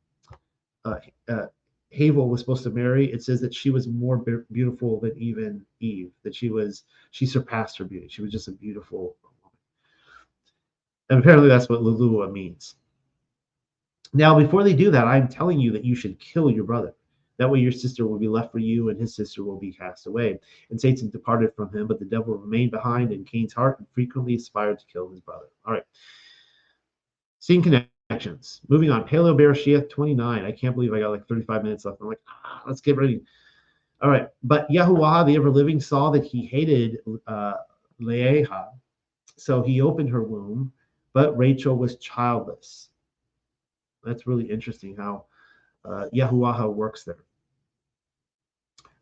Speaker 1: Havel was supposed to marry, it says that she was more beautiful than even Eve, that she surpassed her beauty. She was just a beautiful woman. And apparently that's what Lulua means. Now, before they do that, I'm telling you that you should kill your brother. That way your sister will be left for you, and his sister will be cast away. And Satan departed from him, but the devil remained behind in Cain's heart and frequently aspired to kill his brother. All right. Scene connections. Moving on. Paleo BARASHAYATH 29. I can't believe I got like 35 minutes left. I'm like, let's get ready. All right. But Yahuwah, the ever-living, saw that he hated Leah, so he opened her womb, but Rachel was childless. That's really interesting how Yahuwah works there.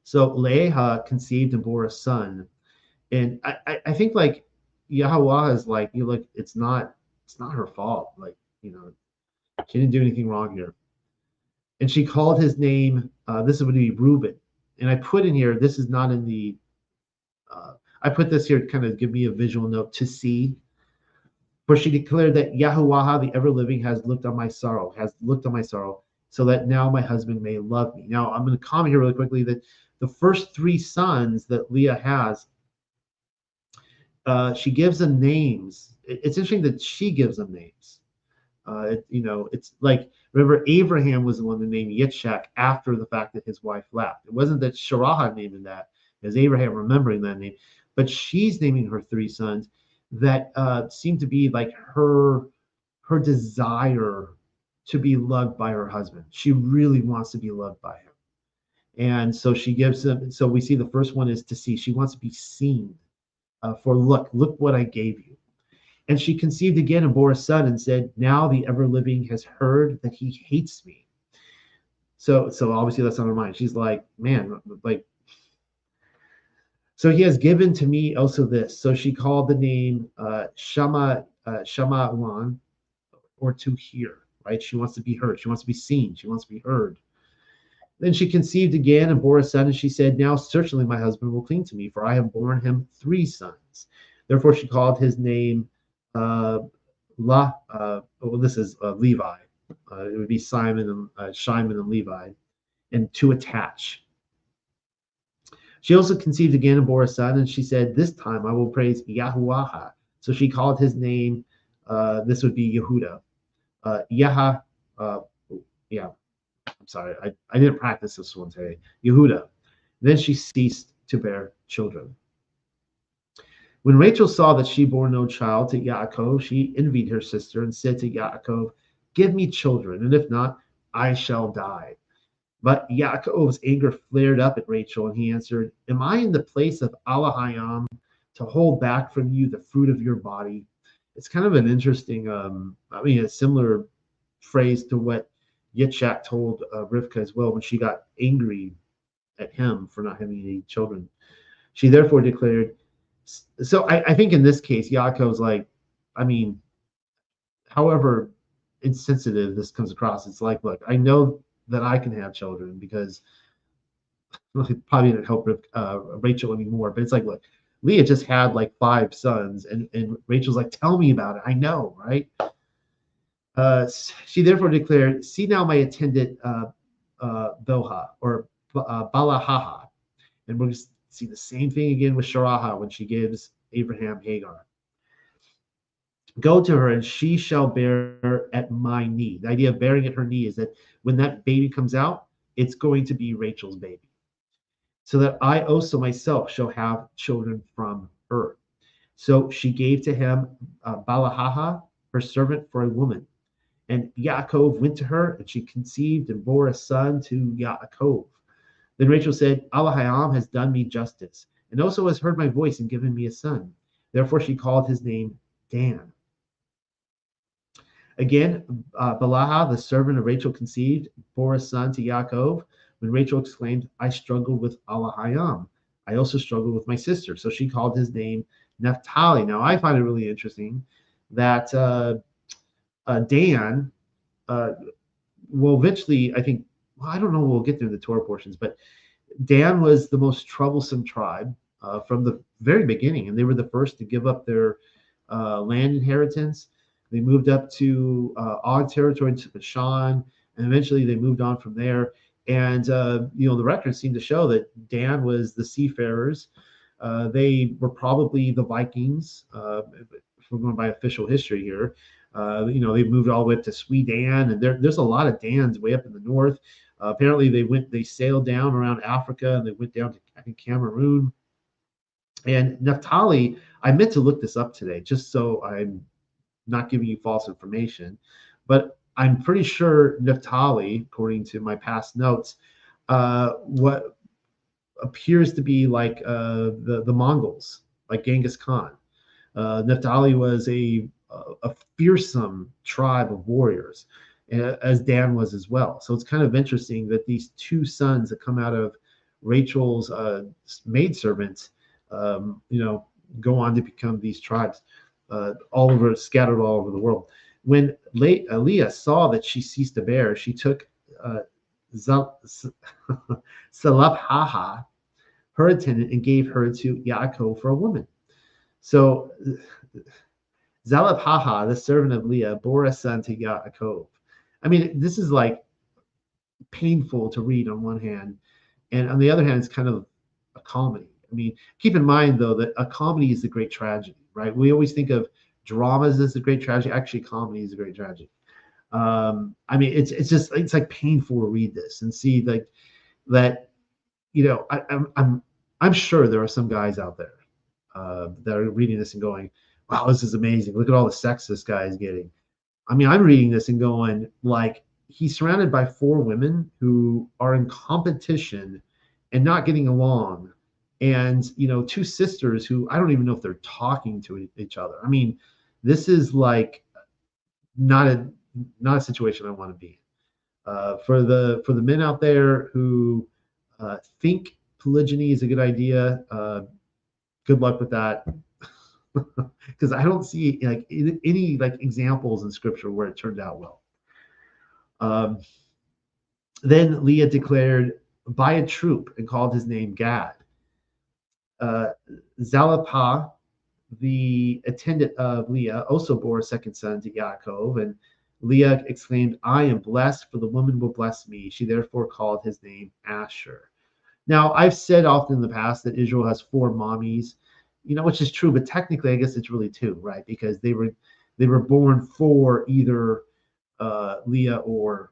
Speaker 1: So Leah conceived and bore a son, and I think like Yahuwah is like, you look, it's not her fault. Like, she didn't do anything wrong here. And she called his name. This would be Reuben. And I put in here. This is not in the. I put this here to kind of give me a visual note to see. For she declared that Yahuwah, the ever-living, has looked on my sorrow, so that now my husband may love me. Now, I'm going to comment here really quickly that the first three sons that Leah has, she gives them names. It's interesting that she gives them names. It's like, remember, Abraham was the one that named Yitzhak after the fact that his wife left. It wasn't that Sarah named him that, it was Abraham remembering that name. But she's naming her three sons that seem to be like her desire to be loved by her husband. She really wants to be loved by him. And so she gives them, so we see the first one is to see. She wants to be seen for look what I gave you. And she conceived again and bore a son and said, now the ever-living has heard that he hates me. So obviously that's on her mind. She's like, man, like, so he has given to me also this. So she called the name Shama Uan, or to hear, right? She wants to be heard. She wants to be seen. She wants to be heard. Then she conceived again and bore a son, and she said, now certainly my husband will cling to me, for I have borne him three sons. Therefore she called his name this is Levi. It would be Shimon and Levi, and to attach. She also conceived again and bore a son, and she said, this time I will praise Yahuwah. So she called his name, this would be Yehuda. I'm sorry, I didn't practice this one today. Yehuda. Then she ceased to bear children. When Rachel saw that she bore no child to Yaakov, she envied her sister and said to Yaakov, give me children, and if not, I shall die. But Yaakov's anger flared up at Rachel, and he answered, am I in the place of Alahayam to hold back from you the fruit of your body? It's kind of an interesting, a similar phrase to what Yitzhak told Rivka as well when she got angry at him for not having any children. She therefore declared, so I think in this case, Yaakov's like, however insensitive this comes across, it's like, look, I know that I can have children because probably didn't help Rachel anymore, but it's like, look, Leah just had like 5 sons, and Rachel's like, tell me about it. I know, right? She therefore declared, see now my attendant Bilhah, or Balahaha. And we're going to see the same thing again with Sharaha when she gives Abraham Hagar. Go to her, and she shall bear at my knee. The idea of bearing at her knee is that when that baby comes out, it's going to be Rachel's baby. So that I also myself shall have children from her. So she gave to him Balahaha, her servant, for a woman. And Yaakov went to her, and she conceived and bore a son to Yaakov. Then Rachel said, Alahayam has done me justice, and also has heard my voice and given me a son. Therefore she called his name Dan. Again, Balaha, the servant of Rachel, conceived, bore a son to Yaakov. When Rachel exclaimed, I struggled with Alahayam. I also struggled with my sister. So she called his name Naphtali. Now, I find it really interesting that Dan will eventually, I think, I don't know, we'll get through the Torah portions, but Dan was the most troublesome tribe from the very beginning, and they were the first to give up their land inheritance. They moved up to Og territory to Bashan, and eventually they moved on from there. And the records seem to show that Dan was the seafarers. They were probably the Vikings, if we're going by official history here. They moved all the way up to Sweden, and there's a lot of Dans way up in the north. Apparently, they sailed down around Africa, and they went down to, I think, Cameroon. And Naphtali, I meant to look this up today, just so I'm not giving you false information, but I'm pretty sure Naphtali, according to my past notes, what appears to be like the Mongols, like Genghis Khan. Naphtali was a fearsome tribe of warriors, as Dan was as well. So it's kind of interesting that these two sons that come out of Rachel's maidservants, go on to become these tribes, scattered all over the world. When Leah saw that she ceased to bear, she took Salabhaha, her attendant, and gave her to Yaakov for a woman. So Zalabhaha, the servant of Leah, bore a son to Yaakov. I mean, this is like painful to read on one hand, and on the other hand, it's kind of a comedy. I mean, keep in mind though that a comedy is a great tragedy, right? We always think of dramas as a great tragedy. Actually, comedy is a great tragedy. I mean, it's like painful to read this and see like that. I'm sure there are some guys out there that are reading this and going, "Wow, this is amazing! Look at all the sex this guy is getting." I mean, I'm reading this and going, like, he's surrounded by 4 women who are in competition and not getting along, and 2 sisters who I don't even know if they're talking to each other. I mean, this is like not a situation I want to be in. For the men out there who think polygyny is a good idea, good luck with that, because I don't see like any like examples in scripture where it turned out well. Then Leah declared, "Buy a troop," and called his name Gad. Zalapah, the attendant of Leah, also bore a second son to Yaakov, and Leah exclaimed, "I am blessed, for the woman will bless me." She therefore called his name Asher. Now, I've said often in the past that Israel has 4 mommies, which is true, but technically, I guess it's really 2, right? Because they were born for either Leah or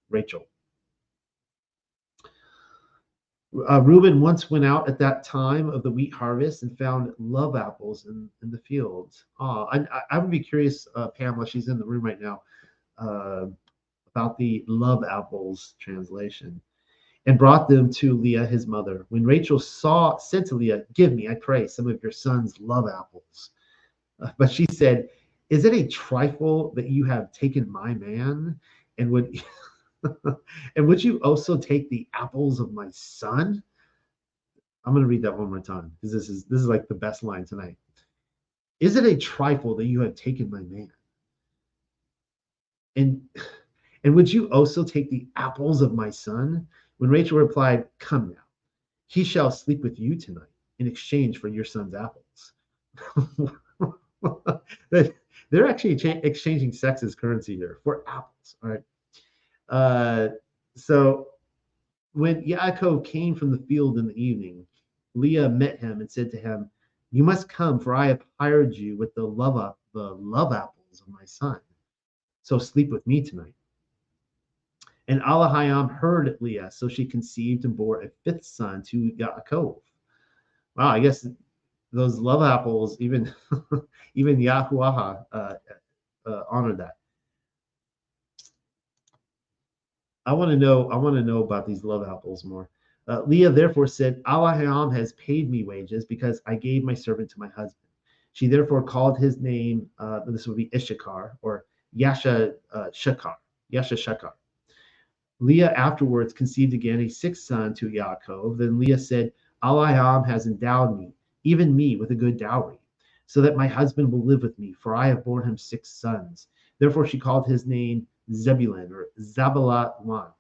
Speaker 1: Rachel. Reuben once went out at that time of the wheat harvest and found love apples in the fields. I would be curious, Pamela, she's in the room right now, about the love apples translation, and brought them to Leah, his mother. When Rachel said to Leah, "Give me, I pray, some of your son's love apples." But she said, "Is it a trifle that you have taken my man? And would and would you also take the apples of my son?" I'm going to read that one more time because this is like the best line tonight. "Is it a trifle that you have taken my man? And would you also take the apples of my son?" When Rachel replied, "Come now, he shall sleep with you tonight in exchange for your son's apples." They're actually exchanging sex as currency here for apples. All right. So when Yaakov came from the field in the evening, Leah met him and said to him, "You must come, for I have hired you with the love apples of my son. So sleep with me tonight." And Alahayam heard Leah, so she conceived and bore a 5th son to Yaakov. Wow, I guess those love apples, even Yahuwah honored that. I want to know about these love apples more. Leah therefore said, "Alahayam has paid me wages because I gave my servant to my husband." She therefore called his name, this would be Issachar, or Yasha Shakar. Leah afterwards conceived again a 6th son to Yaakov. Then Leah said, "Alahayam has endowed me, even me, with a good dowry, so that my husband will live with me, for I have borne him 6 sons." Therefore she called his name Zebulun, or Zabalat.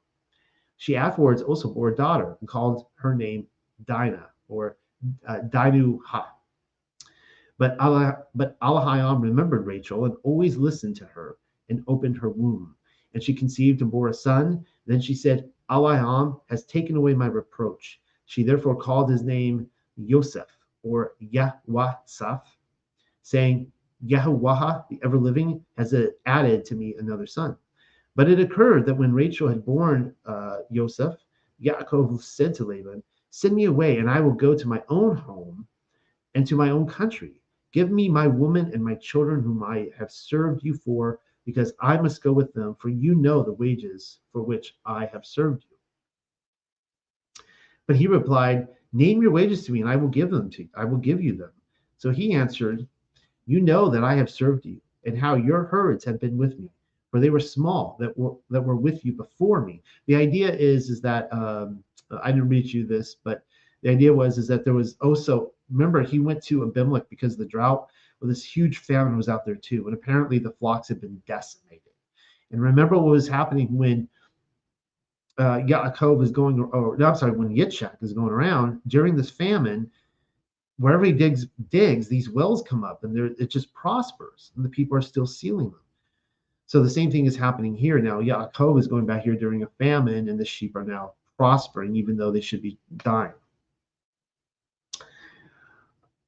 Speaker 1: She afterwards also bore a daughter and called her name Dinah, or Dinuha. But Alahayam remembered Rachel and always listened to her and opened her womb. And she conceived and bore a son. Then she said, Elohim has taken away my reproach. She therefore called his name Yosef, or Yahweh-Saf, saying, Yahuwah, the ever-living, has added to me another son. But it occurred that when Rachel had borne Yosef, Yaakov said to Laban, send me away, and I will go to my own home and to my own country. Give me my woman and my children whom I have served you for, because I must go with them, for you know the wages for which I have served you. But he replied, name your wages to me, and I will give them to you. I will give you them. So he answered, you know that I have served you, and how your herds have been with me, for they were small that were with you before me. The idea is that I didn't read you this, but the idea is that there was also, remember, he went to Abimelech because of the drought. Well, this huge famine was out there too, and apparently the flocks had been decimated. And remember what was happening when Yaakov is going, or no, I'm sorry, when Yitzhak is going around during this famine. Wherever he digs, these wells come up, and it just prospers, and the people are still sealing them. So the same thing is happening here now. Yaakov is going back here during a famine, and the sheep are now prospering, even though they should be dying.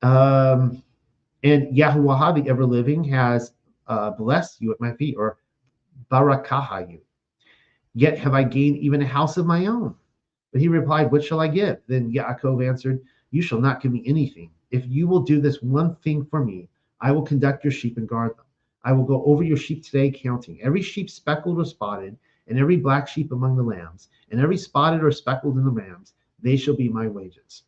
Speaker 1: And Yahuwah, the ever-living, has blessed you at my feet, or barakaha you. Yet have I gained even a house of my own. But he replied, what shall I give? Then Yaakov answered, you shall not give me anything. If you will do this one thing for me, I will conduct your sheep and guard them. I will go over your sheep today, counting every sheep speckled or spotted, and every black sheep among the lambs, and every spotted or speckled in the rams. They shall be my wages.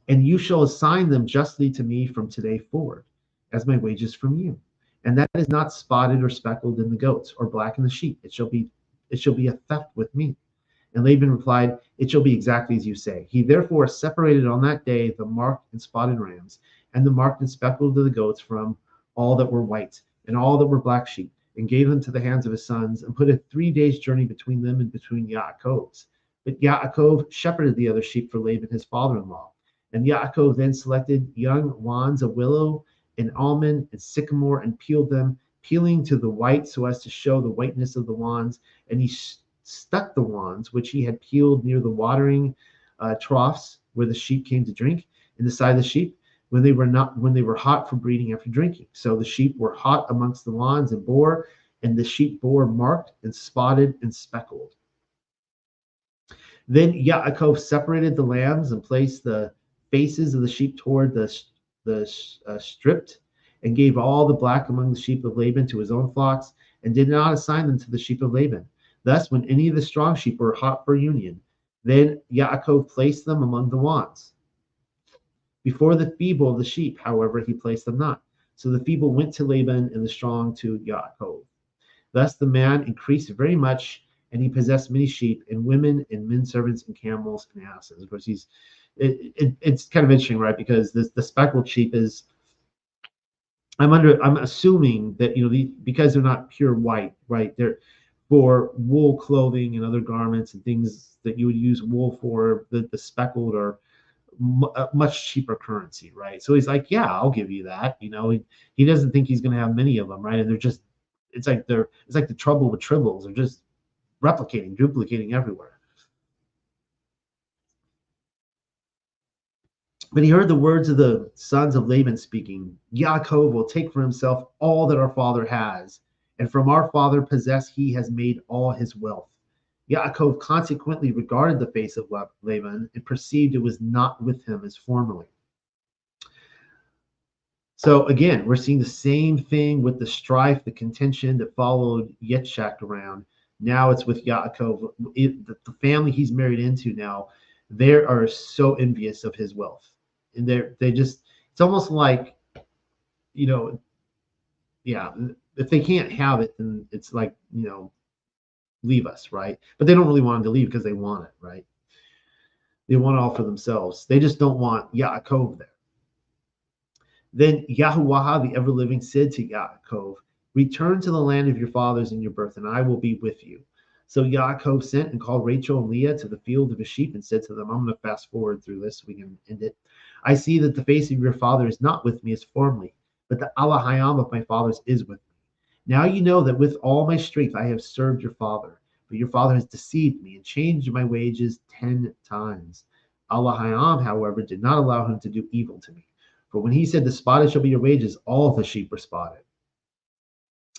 Speaker 1: And you shall assign them justly to me from today forward, as my wages from you. And that is not spotted or speckled in the goats, or black in the sheep. It shall be a theft with me. And Laban replied, it shall be exactly as you say. He therefore separated on that day the marked and spotted rams, and the marked and speckled of the goats from all that were white, and all that were black sheep, and gave them to the hands of his sons, and put a 3 days' journey between them and between Yaakov's. But Yaakov shepherded the other sheep for Laban his father-in-law. And Yaakov then selected young wands of willow, and almond, and sycamore, and peeled them, peeling to the white so as to show the whiteness of the wands. And he stuck the wands which he had peeled near the watering troughs where the sheep came to drink, in the side of the sheep when they were hot for breeding after drinking. So the sheep were hot amongst the wands and bore, and the sheep bore marked and spotted and speckled. Then Yaakov separated the lambs and placed the faces of the sheep toward the stripped, and gave all the black among the sheep of Laban to his own flocks, and did not assign them to the sheep of Laban. Thus, when any of the strong sheep were hot for union, then Yaakov placed them among the wands. Before the feeble of the sheep, however, he placed them not. So the feeble went to Laban, and the strong to Yaakov. Thus the man increased very much, and he possessed many sheep, and women, and men servants, and camels, and asses. Of course, it's kind of interesting, right? Because the speckled sheep is, I'm assuming that, because they're not pure white, right? They're for wool clothing and other garments and things that you would use wool for. The speckled are a much cheaper currency, right? So he's like, yeah, I'll give you that. He doesn't think he's going to have many of them, right? And it's like the trouble with tribbles. They're just duplicating everywhere. But he heard the words of the sons of Laban speaking, Yaakov will take for himself all that our father has, and from our father possess he has made all his wealth. Yaakov consequently regarded the face of Laban and perceived it was not with him as formerly. So again, we're seeing the same thing with the strife, the contention that followed Yitzhak around. Now it's with Yaakov. The family he's married into now, they are so envious of his wealth. And it's almost like, yeah, if they can't have it, then it's like, leave us, right? But they don't really want him to leave because they want it, right? They want it all for themselves. They just don't want Yaakov there. Then Yahuwah, the ever-living, said to Yaakov, return to the land of your fathers and your birth, and I will be with you. So Yaakov sent and called Rachel and Leah to the field of his sheep and said to them, I'm going to fast forward through this so we can end it. I see that the face of your father is not with me as formerly, but the Elohim of my fathers is with me. Now you know that with all my strength I have served your father. but your father has deceived me and changed my wages 10 times. Allahayam, however, did not allow him to do evil to me. For when he said, the spotted shall be your wages, all the sheep were spotted.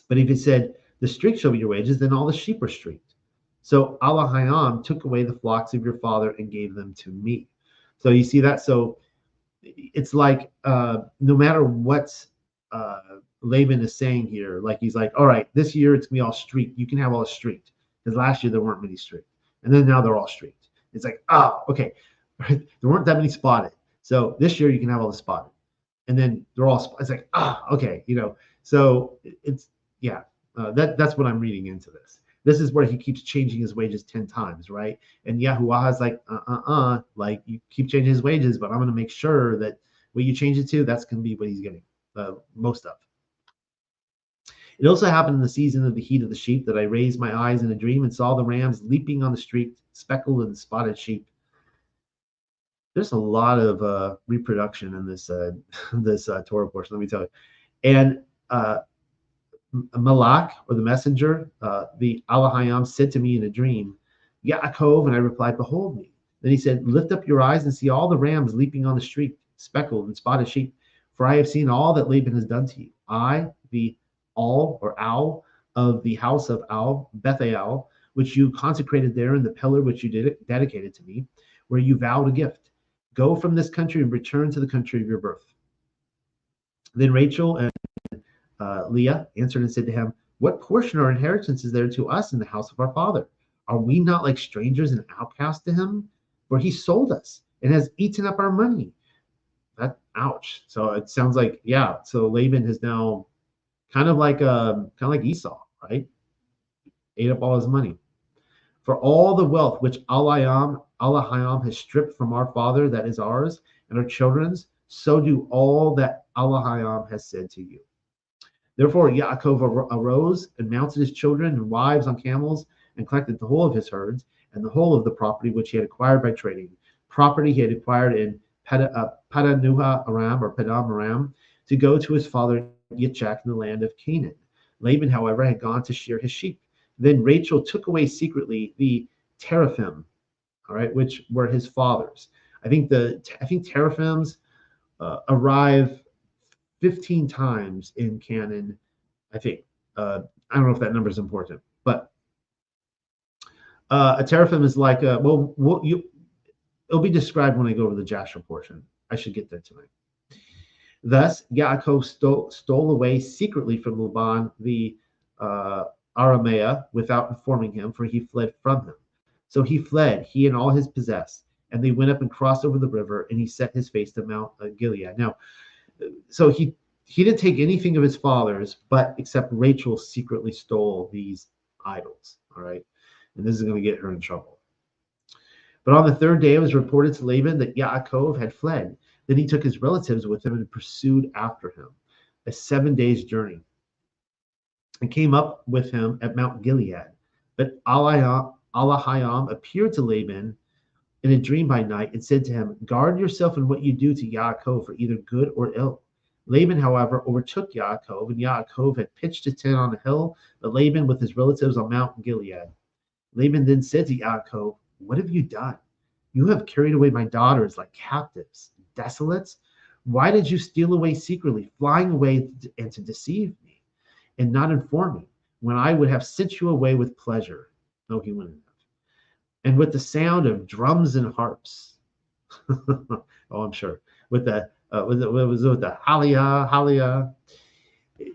Speaker 1: But if he said, the streaked shall be your wages, then all the sheep were streaked. So Allahayam took away the flocks of your father and gave them to me. So you see that? So it's like no matter what Laban is saying here, like he's like, all right, this year it's gonna be all streaked. You can have all streaked, because last year there weren't many streaked, and then now they're all streaked. It's like, oh, okay, there weren't that many spotted, so this year you can have all the spotted, and then they're all. It's like, okay, So it's that's what I'm reading into this. This is where he keeps changing his wages 10 times, right? And Yahuwah is like, like you keep changing his wages, but I'm going to make sure that what you change it to, that's going to be what he's getting most of. It also happened in the season of the heat of the sheep that I raised my eyes in a dream and saw the rams leaping on the streaked, speckled, and spotted sheep. There's a lot of reproduction in this Torah portion, let me tell you. And Malak, or the messenger, the Allahayam, said to me in a dream, Yaakov, and I replied, behold me. Then he said, lift up your eyes and see all the rams leaping on the street, speckled and spotted sheep, for I have seen all that Laban has done to you. I, the Al of the house of Al, Bethel, which you consecrated there in the pillar which you dedicated to me, where you vowed a gift. Go from this country and return to the country of your birth. Then Rachel and Leah answered and said to him, what portion or inheritance is there to us in the house of our father? Are we not like strangers and outcasts to him? For he sold us and has eaten up our money. Ouch. So it sounds like, so Laban has now kind of like Esau, right? Ate up all his money. For all the wealth which Allahayam has stripped from our father, that is ours, and our children's, so do all that Allahayam has said to you. Therefore Yaakov arose and mounted his children and wives on camels and collected the whole of his herds and the whole of the property which he had acquired by trading, property he had acquired in Padanuha Aram, or Padam Aram, to go to his father Yitzchak in the land of Canaan. Laban, however, had gone to shear his sheep. Then Rachel took away secretly the Teraphim, all right, which were his father's. I think Teraphims arrive 15 times in Canaan. I think I don't know if that number is important, but a teraphim is like it'll be described when I go over the Jasher portion. I should get there tonight. Thus Yaakov stole away secretly from Laban the Arameah without informing him, for he fled from him. So he fled, he and all his possessed, and they went up and crossed over the river, and he set his face to Mount Gilead. Now, so he didn't take anything of his father's, but except Rachel secretly stole these idols. All right. And this is going to get her in trouble. But on the third day, it was reported to Laban that Yaakov had fled. Then he took his relatives with him and pursued after him a 7 days' journey and came up with him at Mount Gilead. But Allahayam appeared to Laban in a dream by night and said to him, guard yourself in what you do to Yaakov, for either good or ill. Laban, however, overtook Yaakov, and Yaakov had pitched a tent on a hill, but Laban with his relatives on Mount Gilead. Laban then said to Yaakov, what have you done? You have carried away my daughters like captives, desolates. Why did you steal away secretly, flying away and to deceive me, and not inform me, when I would have sent you away with pleasure? No, he wouldn't have. And with the sound of drums and harps. Oh, I'm sure. With the Halia.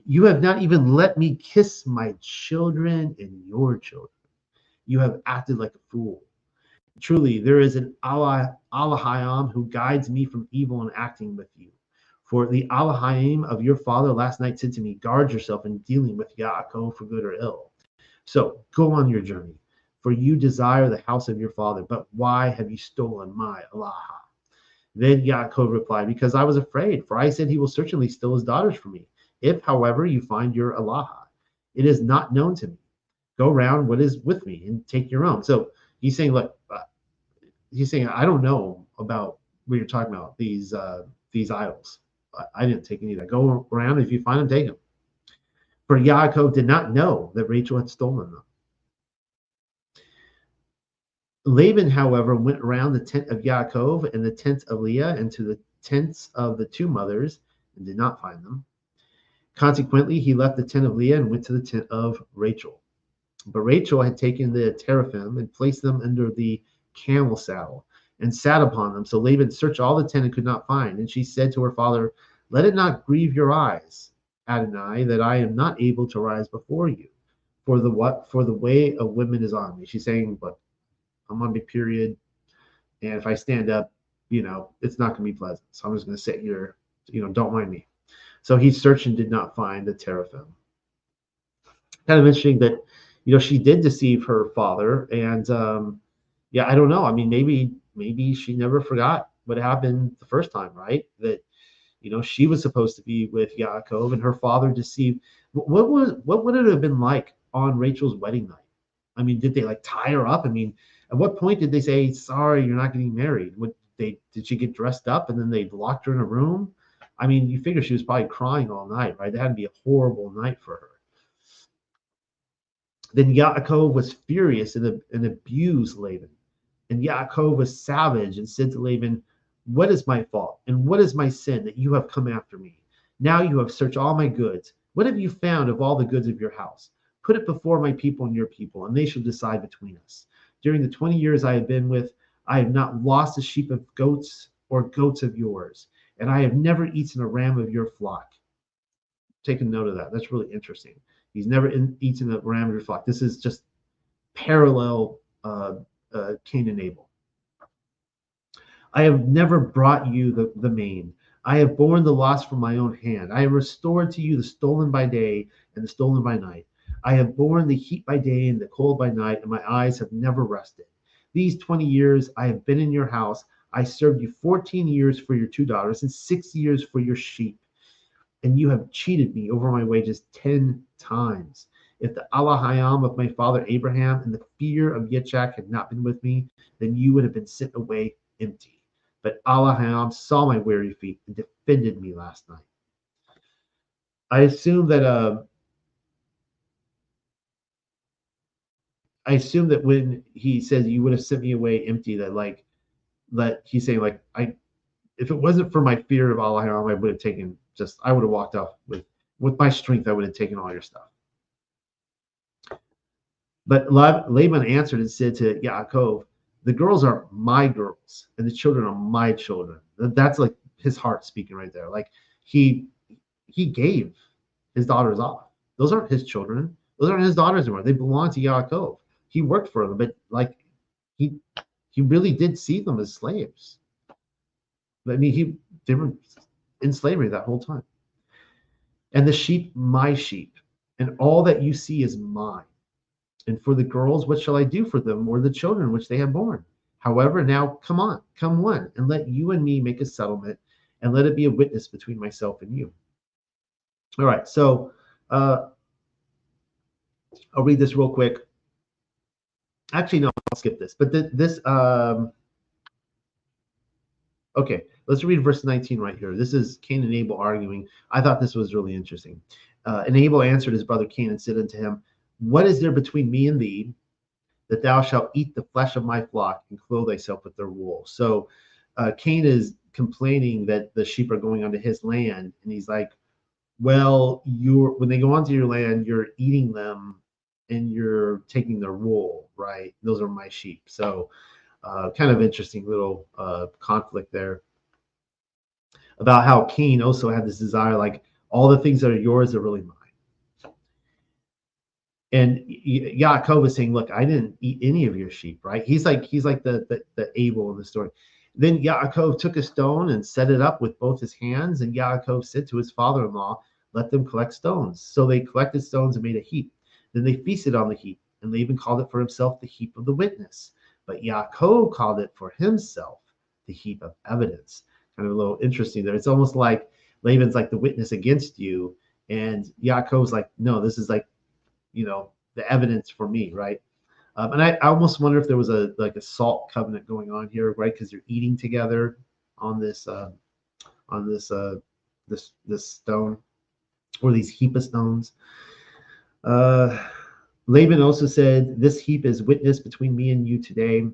Speaker 1: You have not even let me kiss my children and your children. You have acted like a fool. Truly, there is an Allahayam who guides me from evil and acting with you. For the Allahayim of your father last night said to me, guard yourself in dealing with Yaakov for good or ill. So go on your journey, for you desire the house of your father. But why have you stolen my Allah? Then Yaakov replied, because I was afraid, for I said he will certainly steal his daughters from me. If, however, you find your Allah, it is not known to me. Go round what is with me and take your own. So he's saying, look, I don't know about what you're talking about, these idols. I didn't take any of that. Go around. If you find them, take them. For Yaakov did not know that Rachel had stolen them. Laban, however, went around the tent of Yaakov and the tent of Leah and to the tents of the two mothers and did not find them. Consequently, he left the tent of Leah and went to the tent of Rachel. But Rachel had taken the Teraphim and placed them under the camel saddle and sat upon them. So Laban searched all the tent and could not find. And she said to her father, "Let it not grieve your eyes, Adonai, that I am not able to rise before you. For the what? For the way of women is on me." She's saying, "But I'm on my period, and if I stand up, it's not going to be pleasant. So I'm just going to sit here. Don't mind me." So he searched and did not find the Teraphim. Kind of interesting that, she did deceive her father, and I don't know. I mean, maybe she never forgot what happened the first time, right? That she was supposed to be with Yaakov, and her father deceived. What would it have been like on Rachel's wedding night? I mean, did they like tie her up? I mean, at what point did they say, "Sorry, you're not getting married"? Did she get dressed up and then they locked her in a room? I mean, you figure she was probably crying all night, right? That had to be a horrible night for her. Then Yaakov was furious and abused Laban. And Yaakov was savage and said to Laban, "What is my fault? And what is my sin that you have come after me? Now you have searched all my goods. What have you found of all the goods of your house? Put it before my people and your people, and they shall decide between us. During the 20 years I have been with, I have not lost a sheep of goats or goats of yours, and I have never eaten a ram of your flock." Take a note of that. That's really interesting. He's never eaten a ram of your flock. This is just parallel Cain and Abel. "I have never brought you the main. I have borne the loss from my own hand. I have restored to you the stolen by day and the stolen by night. I have borne the heat by day and the cold by night, and my eyes have never rested. These 20 years I have been in your house. I served you 14 years for your 2 daughters and 6 years for your sheep. And you have cheated me over my wages 10 times. If the Alahayam of my father Abraham and the fear of Yitzchak had not been with me, then you would have been sent away empty. But Alahayam saw my weary feet and defended me last night." I assume that when he says you would have sent me away empty, that he's saying if it wasn't for my fear of Alahayam, I would have walked off with my strength. I would have taken all your stuff. But Laban answered and said to Yaakov, "The girls are my girls, and the children are my children." That's like his heart speaking right there. Like he gave his daughters off. Those aren't his children. Those aren't his daughters anymore. They belong to Yaakov. He worked for them, but he really did see them as slaves. I mean, they were in slavery that whole time. "And the sheep, my sheep, and all that you see is mine. And for the girls, what shall I do for them, or the children which they have borne? However, now come one, and let you and me make a settlement, and let it be a witness between myself and you." All right, so I'll read this real quick. Actually, no, I'll skip this. But okay, let's read verse 19 right here. This is Cain and Abel arguing. I thought this was really interesting. "And Abel answered his brother Cain and said unto him, What is there between me and thee, that thou shalt eat the flesh of my flock and clothe thyself with their wool?" So Cain is complaining that the sheep are going onto his land, and he's like, "Well, when they go onto your land, you're eating them and you're taking their wool, right? Those are my sheep." So kind of interesting little conflict there about how Cain also had this desire, like all the things that are yours are really mine. And Yaakov is saying, "Look, I didn't eat any of your sheep," right? He's like the Abel in the story. Then Yaakov took a stone and set it up with both his hands, and Yaakov said to his father-in-law, "Let them collect stones." So they collected stones and made a heap. Then they feasted on the heap, and Laban called it for himself the heap of the witness. But Yaakov called it for himself the heap of evidence. Kind of a little interesting there. It's almost like Laban's like the witness against you, and Yaakov's like, "No, this is like, the evidence for me," right? And I almost wonder if there was a salt covenant going on here, right? Because you're eating together on this stone, or these heap of stones. Laban also said, "This heap is witness between me and you today.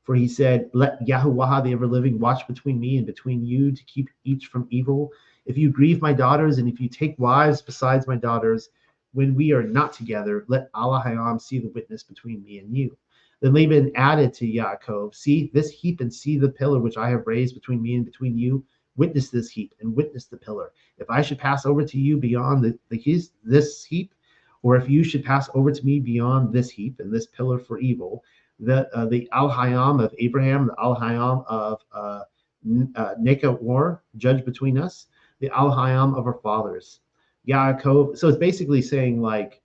Speaker 1: For he said, let Yahuwah, the ever-living, watch between me and between you to keep each from evil. If you grieve my daughters, and if you take wives besides my daughters, when we are not together, let Allah Hayam see the witness between me and you. Then Laban added to Yaakov, see this heap and see the pillar which I have raised between me and between you. Witness this heap and witness the pillar. If I should pass over to you beyond this heap, or if you should pass over to me beyond this heap and this pillar for evil, the Al-Hayam of Abraham, the Al-Hayam of Nekawar, judge between us, the Al-Hayam of our fathers. Yaakov, so it's basically saying like,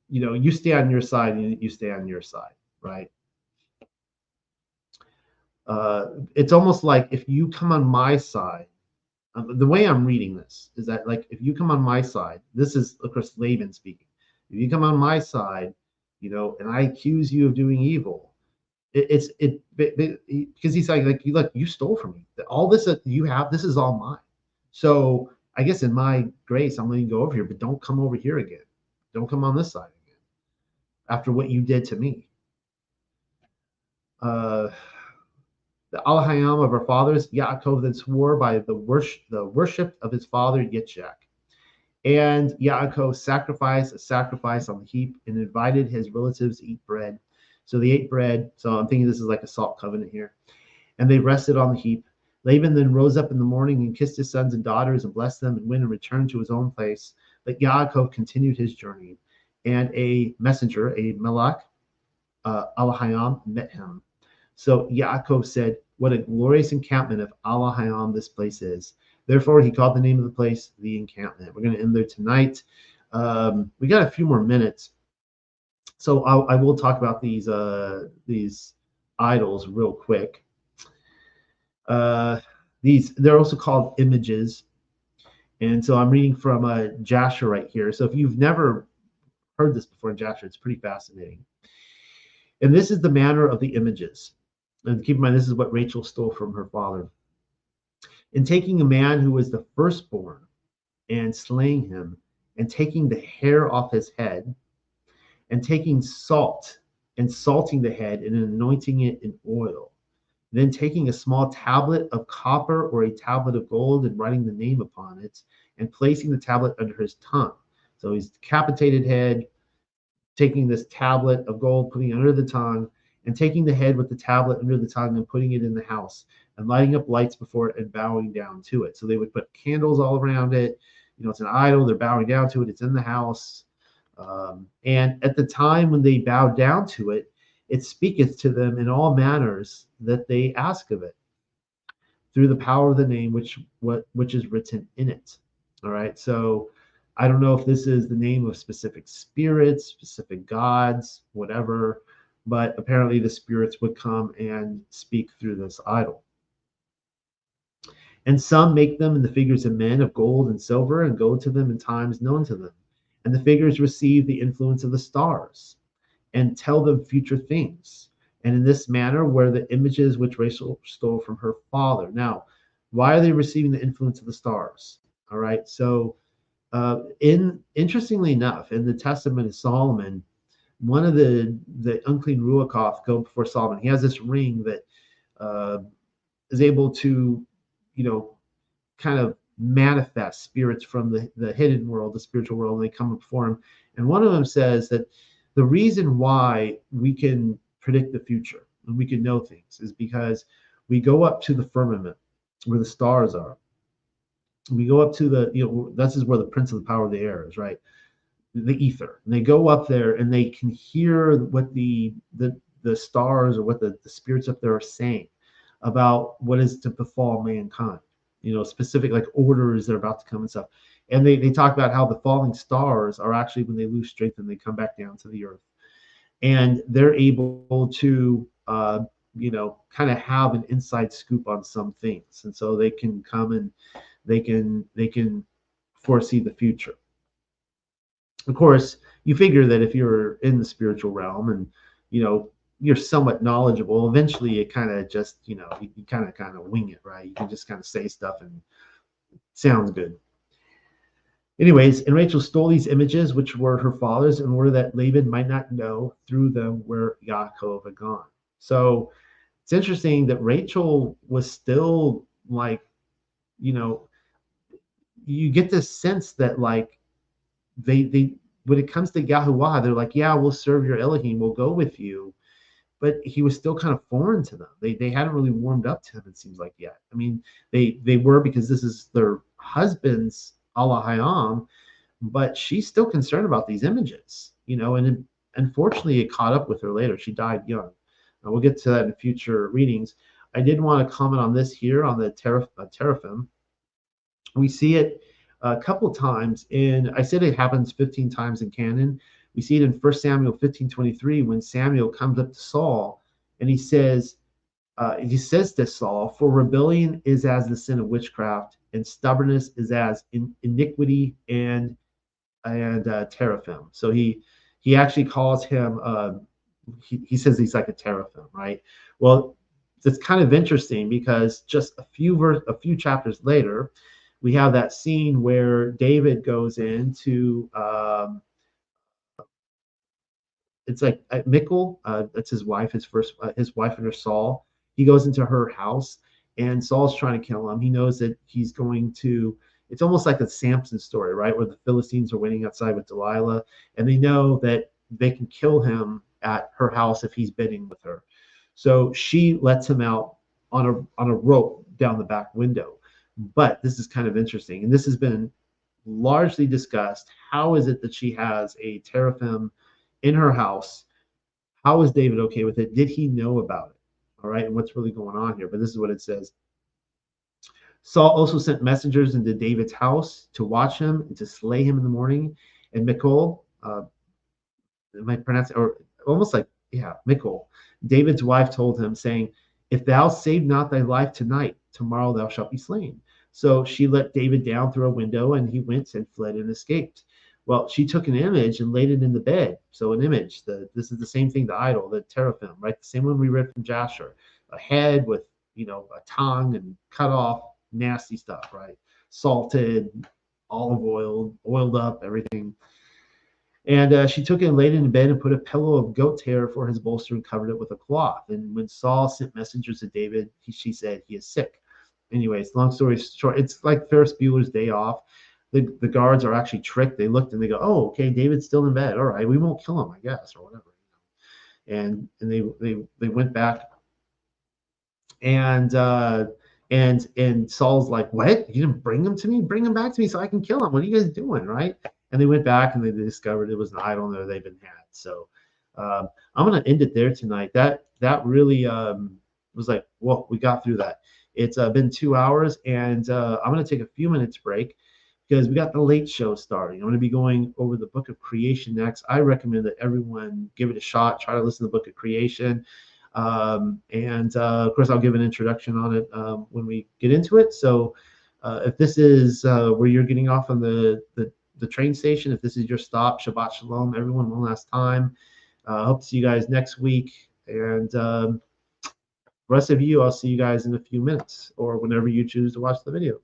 Speaker 1: you stay on your side and you stay on your side, right? It's almost like if you come on my side, the way I'm reading this is that, like, if you come on my side, this is, of course, Laban speaking. If you come on my side, and I accuse you of doing evil, because he's like you stole from me. All this that you have, this is all mine. So I guess in my grace, I'm letting you go over here, but don't come over here again. Don't come on this side again after what you did to me. The Al-Hayam of our fathers, Yaakov then swore by the worship of his father Yitzchak. And Yaakov sacrificed a sacrifice on the heap and invited his relatives to eat bread. So they ate bread. So I'm thinking this is like a salt covenant here. And they rested on the heap. Laban then rose up in the morning and kissed his sons and daughters and blessed them and went and returned to his own place. But Yaakov continued his journey. And a messenger, a Melech, Al-Hayam, met him. So Yaakov said, what a glorious encampment of Al-Hayam this place is. Therefore, he called the name of the place the encampment. We're going to end there tonight. We got a few more minutes. So I will talk about these idols real quick. They're also called images. And so I'm reading from Jasher right here. So if you've never heard this before in Jasher, it's pretty fascinating. And this is the manner of the images. And keep in mind, this is what Rachel stole from her father. In taking a man who was the firstborn and slaying him, and taking the hair off his head, and taking salt and salting the head and anointing it in oil, then taking a small tablet of copper or a tablet of gold and writing the name upon it, and placing the tablet under his tongue. So he's decapitated head, taking this tablet of gold, putting it under the tongue, and taking the head with the tablet under the tongue and putting it in the house and lighting up lights before it and bowing down to it. So they would put candles all around it. It's an idol. They're bowing down to it. It's in the house. And at the time when they bow down to it, it speaketh to them in all manners that they ask of it through the power of the name which is written in it. All right. So I don't know if this is the name of specific spirits, specific gods, whatever, but apparently the spirits would come and speak through this idol. And some make them in the figures of men of gold and silver and go to them in times known to them. And the figures receive the influence of the stars and tell them future things. And in this manner were the images which Rachel stole from her father. Now, why are they receiving the influence of the stars? All right. So interestingly enough, in the Testament of Solomon, one of the unclean ruachoth go before Solomon. He has this ring that is able to, kind of manifest spirits from the hidden world, the spiritual world, and they come before him. And one of them says that the reason why we can predict the future and we can know things is because we go up to the firmament where the stars are. We go up to this is where the prince of the power of the air is, right? The ether. And they go up there and they can hear what the stars or what the spirits up there are saying about what is to befall mankind. Specific like orders that are about to come and stuff. And they talk about how the falling stars are actually when they lose strength and they come back down to the earth. And they're able to kind of have an inside scoop on some things. And so they can come and they can foresee the future. Of course, you figure that if you're in the spiritual realm and you're somewhat knowledgeable, eventually it kind of just you kind of wing it, right? You can just kind of say stuff and it sounds good. Anyways, and Rachel stole these images, which were her father's, in order that Laban might not know through them where Yaakov had gone. So it's interesting that Rachel was still like, you know, you get this sense that like they when it comes to Yahuwah, they're like, yeah, we'll serve your Elohim, we'll go with you. But he was still kind of foreign to them. They hadn't really warmed up to him, it seems like, yet. I mean, they were, because this is their husband's Allah Hayam, but she's still concerned about these images, and unfortunately it caught up with her later. She died young. We'll get to that in future readings. I did want to comment on this here on the Teraphim. We see it a couple times I said it happens 15 times in canon. We see it in 1 Samuel 15:23 when Samuel comes up to Saul and he says to Saul, "For rebellion is as the sin of witchcraft, and stubbornness is as iniquity and teraphim." So he actually calls him. He says he's like a teraphim, right? Well, it's kind of interesting because just a few chapters later, we have that scene where David goes into it's like Michal, that's his wife, his wife under Saul. He goes into her house, and Saul's trying to kill him. He knows that he's going to. It's almost like a Samson story, right, where the Philistines are waiting outside with Delilah, and they know that they can kill him at her house if he's bidding with her. So she lets him out on a rope down the back window. But this is kind of interesting, and this has been largely discussed. How is it that she has a teraphim in her house? How is David okay with it? Did he know about it? All right, and what's really going on here? But this is what it says. Saul also sent messengers into David's house to watch him and to slay him in the morning. And Michal, am I pronouncing, or almost like, yeah, Michal, David's wife told him, saying, "If thou save not thy life tonight, tomorrow thou shalt be slain." So she let David down through a window, and he went and fled and escaped. Well, she took an image and laid it in the bed. So an image, this is the same thing, the idol, the teraphim, right? The same one we read from Jasher, a head with, a tongue and cut off, nasty stuff, right? Salted, olive oil, oiled up, everything. And she took it and laid it in bed and put a pillow of goat's hair for his bolster and covered it with a cloth. And when Saul sent messengers to David, she said, "He is sick." Anyways, long story short, it's like Ferris Bueller's Day Off. The guards are actually tricked. They looked and they go, "Oh, okay, David's still in bed. All right, we won't kill him, I guess, or whatever." And they went back, and Saul's like, "What? You didn't bring him to me? Bring him back to me so I can kill him. What are you guys doing?" Right? And they went back and they discovered it was an idol that they've been had. So I'm gonna end it there tonight. That really was like, well, we got through that. It's been 2 hours, and I'm gonna take a few minutes break because we got the late show starting. I'm going to be going over the Book of Creation next. I recommend that everyone give it a shot. Try to listen to the Book of Creation. Of course, I'll give an introduction on it when we get into it. So if this is where you're getting off on the train station, if this is your stop, Shabbat Shalom, everyone, one last time. Hope to see you guys next week. And the rest of you, I'll see you guys in a few minutes or whenever you choose to watch the video.